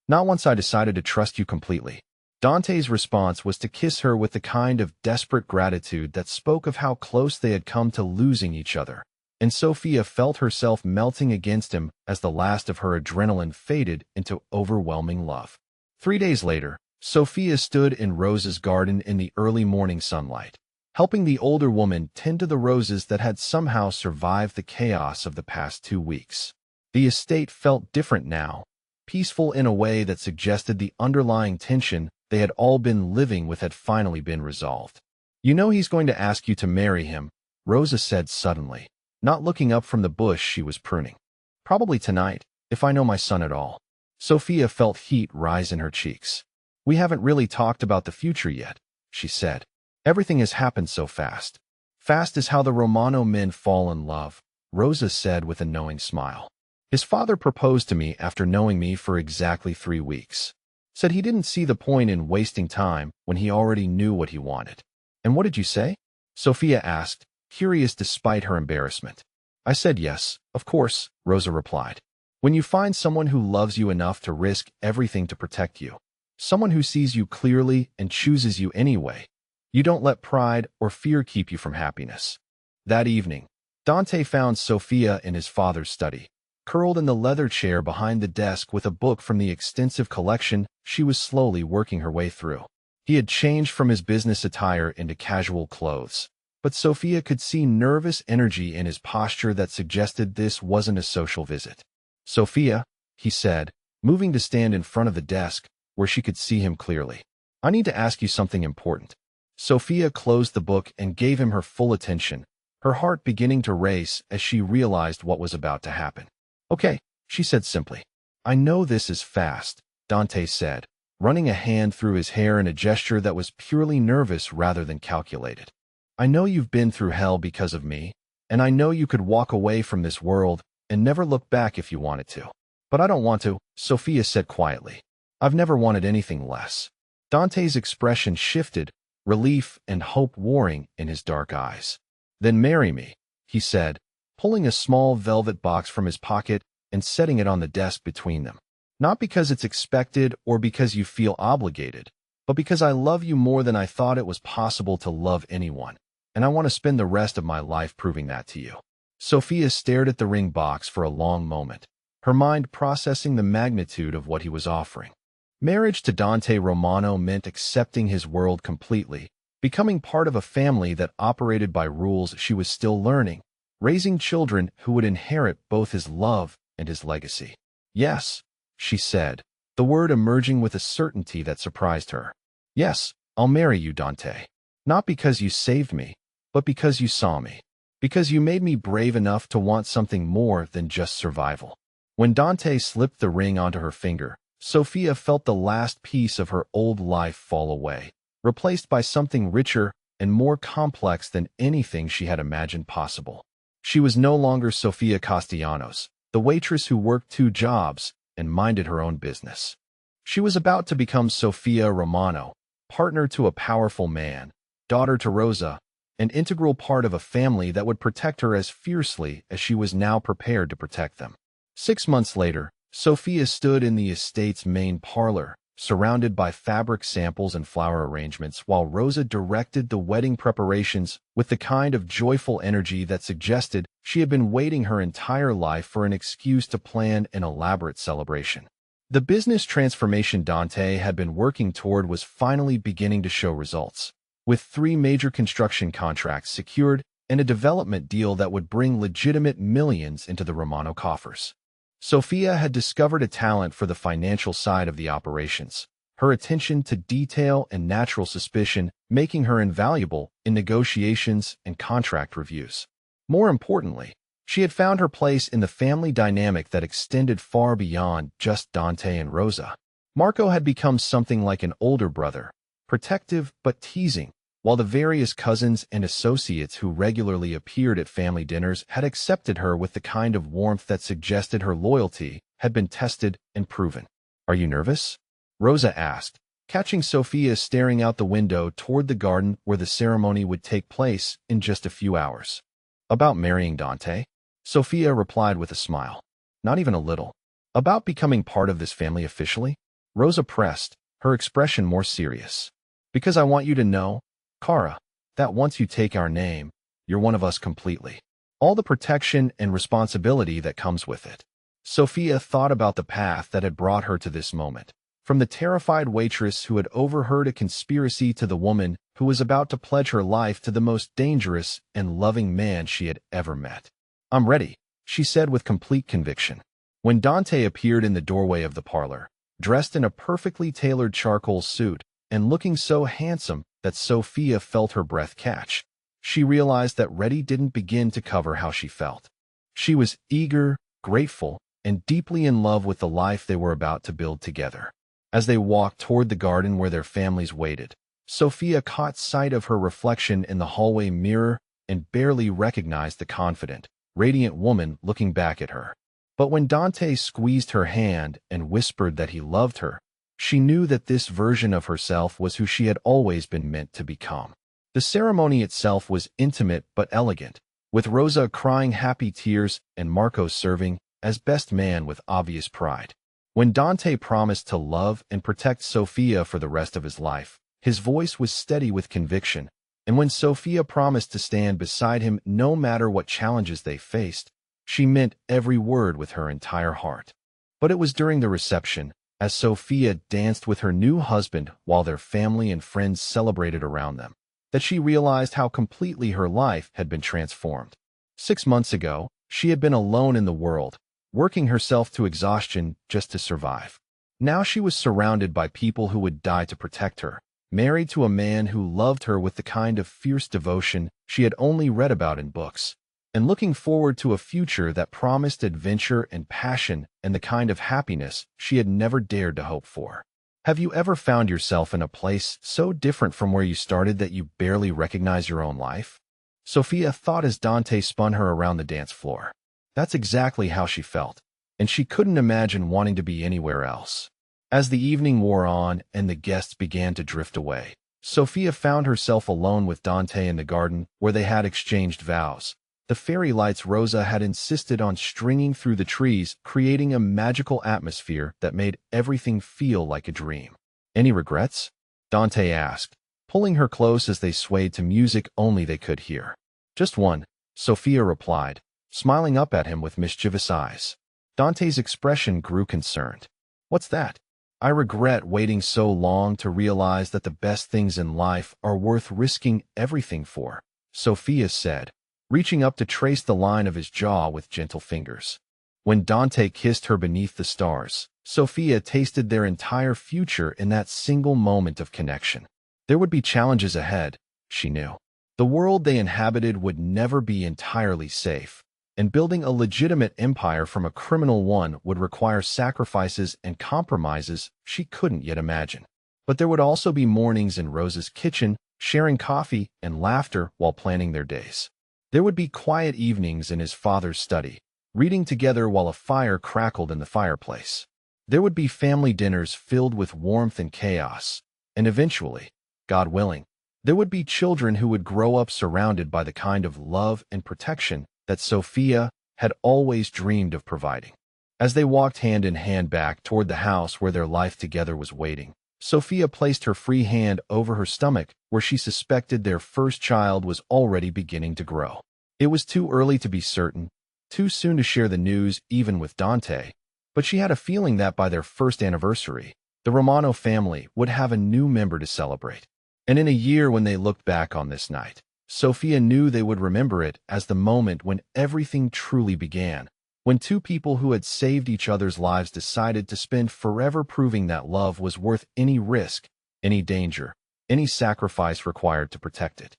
"Not once I decided to trust you completely." Dante's response was to kiss her with the kind of desperate gratitude that spoke of how close they had come to losing each other, and Sophia felt herself melting against him as the last of her adrenaline faded into overwhelming love. 3 days later, Sophia stood in Rosa's garden in the early morning sunlight. helping the older woman tend to the roses that had somehow survived the chaos of the past 2 weeks. The estate felt different now, peaceful in a way that suggested the underlying tension they had all been living with had finally been resolved. "You know he's going to ask you to marry him," Rosa said suddenly, not looking up from the bush she was pruning. "Probably tonight, if I know my son at all." Sophia felt heat rise in her cheeks. "We haven't really talked about the future yet," she said. "Everything has happened so fast." "Fast is how the Romano men fall in love," Rosa said with a knowing smile. "His father proposed to me after knowing me for exactly 3 weeks. Said he didn't see the point in wasting time when he already knew what he wanted." "And what did you say?" Sophia asked, curious despite her embarrassment. "I said yes, of course," Rosa replied. "When you find someone who loves you enough to risk everything to protect you, someone who sees you clearly and chooses you anyway, you don't let pride or fear keep you from happiness." That evening, Dante found Sophia in his father's study, curled in the leather chair behind the desk with a book from the extensive collection she was slowly working her way through. He had changed from his business attire into casual clothes, but Sophia could see nervous energy in his posture that suggested this wasn't a social visit. "Sophia," he said, moving to stand in front of the desk where she could see him clearly. "I need to ask you something important." Sophia closed the book and gave him her full attention, her heart beginning to race as she realized what was about to happen. "Okay," she said simply. "I know this is fast," Dante said, running a hand through his hair in a gesture that was purely nervous rather than calculated. "I know you've been through hell because of me, and I know you could walk away from this world and never look back if you wanted to. But I don't want to," Sophia said quietly. "I've never wanted anything less." Dante's expression shifted, relief and hope warring in his dark eyes. "Then marry me," he said, pulling a small velvet box from his pocket and setting it on the desk between them. "Not because it's expected or because you feel obligated, but because I love you more than I thought it was possible to love anyone, and I want to spend the rest of my life proving that to you." Sophia stared at the ring box for a long moment, her mind processing the magnitude of what he was offering. Marriage to Dante Romano meant accepting his world completely, becoming part of a family that operated by rules she was still learning, raising children who would inherit both his love and his legacy. "Yes," she said, the word emerging with a certainty that surprised her. "Yes, I'll marry you, Dante. Not because you saved me, but because you saw me. Because you made me brave enough to want something more than just survival." When Dante slipped the ring onto her finger, Sophia felt the last piece of her old life fall away, replaced by something richer and more complex than anything she had imagined possible. She was no longer Sophia Castellanos, the waitress who worked 2 jobs and minded her own business. She was about to become Sophia Romano, partner to a powerful man, daughter to Rosa, an integral part of a family that would protect her as fiercely as she was now prepared to protect them. 6 months later, Sophia stood in the estate's main parlor, surrounded by fabric samples and flower arrangements, while Rosa directed the wedding preparations with the kind of joyful energy that suggested she had been waiting her entire life for an excuse to plan an elaborate celebration. The business transformation Dante had been working toward was finally beginning to show results, with 3 major construction contracts secured and a development deal that would bring legitimate millions into the Romano coffers. Sophia had discovered a talent for the financial side of the operations, her attention to detail and natural suspicion making her invaluable in negotiations and contract reviews. More importantly, she had found her place in the family dynamic that extended far beyond just Dante and Rosa. Marco had become something like an older brother, protective but teasing, while the various cousins and associates who regularly appeared at family dinners had accepted her with the kind of warmth that suggested her loyalty had been tested and proven. "Are you nervous?" Rosa asked, catching Sophia staring out the window toward the garden where the ceremony would take place in just a few hours. "About marrying Dante?" Sophia replied with a smile. "Not even a little." "About becoming part of this family officially?" Rosa pressed, her expression more serious. "Because I want you to know, Kara, that once you take our name, you're one of us completely. All the protection and responsibility that comes with it." Sophia thought about the path that had brought her to this moment, From the terrified waitress who had overheard a conspiracy to the woman who was about to pledge her life to the most dangerous and loving man she had ever met. "I'm ready," she said with complete conviction. When Dante appeared in the doorway of the parlor, dressed in a perfectly tailored charcoal suit and looking so handsome that Sophia felt her breath catch, she realized that ready didn't begin to cover how she felt. She was eager, grateful, and deeply in love with the life they were about to build together. As they walked toward the garden where their families waited, Sophia caught sight of her reflection in the hallway mirror and barely recognized the confident, radiant woman looking back at her. But when Dante squeezed her hand and whispered that he loved her, she knew that this version of herself was who she had always been meant to become. The ceremony itself was intimate but elegant, with Rosa crying happy tears and Marco serving as best man with obvious pride. When Dante promised to love and protect Sophia for the rest of his life, his voice was steady with conviction, and when Sophia promised to stand beside him no matter what challenges they faced, she meant every word with her entire heart. But it was during the reception, as Sophia danced with her new husband while their family and friends celebrated around them, that she realized how completely her life had been transformed. 6 months ago, she had been alone in the world, working herself to exhaustion just to survive. Now she was surrounded by people who would die to protect her, married to a man who loved her with the kind of fierce devotion she had only read about in books, and looking forward to a future that promised adventure and passion and the kind of happiness she had never dared to hope for. Have you ever found yourself in a place so different from where you started that you barely recognize your own life? Sophia thought as Dante spun her around the dance floor. That's exactly how she felt, and she couldn't imagine wanting to be anywhere else. As the evening wore on and the guests began to drift away, Sophia found herself alone with Dante in the garden where they had exchanged vows. The fairy lights Rosa had insisted on stringing through the trees, creating a magical atmosphere that made everything feel like a dream. "Any regrets?" Dante asked, pulling her close as they swayed to music only they could hear. "Just one," Sophia replied, smiling up at him with mischievous eyes. Dante's expression grew concerned. "What's that?" "I regret waiting so long to realize that the best things in life are worth risking everything for," Sophia said, reaching up to trace the line of his jaw with gentle fingers. When Dante kissed her beneath the stars, Sophia tasted their entire future in that single moment of connection. There would be challenges ahead, she knew. The world they inhabited would never be entirely safe, and building a legitimate empire from a criminal one would require sacrifices and compromises she couldn't yet imagine. But there would also be mornings in Rosa's kitchen, sharing coffee and laughter while planning their days. There would be quiet evenings in his father's study, reading together while a fire crackled in the fireplace. There would be family dinners filled with warmth and chaos, and eventually, God willing, there would be children who would grow up surrounded by the kind of love and protection that Sophia had always dreamed of providing. As they walked hand in hand back toward the house where their life together was waiting, Sophia placed her free hand over her stomach where she suspected their first child was already beginning to grow. It was too early to be certain, too soon to share the news even with Dante, but she had a feeling that by their first anniversary, the Romano family would have a new member to celebrate. And in a year when they looked back on this night, Sophia knew they would remember it as the moment when everything truly began, when two people who had saved each other's lives decided to spend forever proving that love was worth any risk, any danger, any sacrifice required to protect it.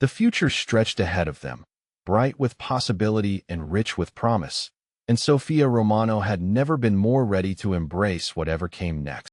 The future stretched ahead of them, bright with possibility and rich with promise, and Sophia Romano had never been more ready to embrace whatever came next.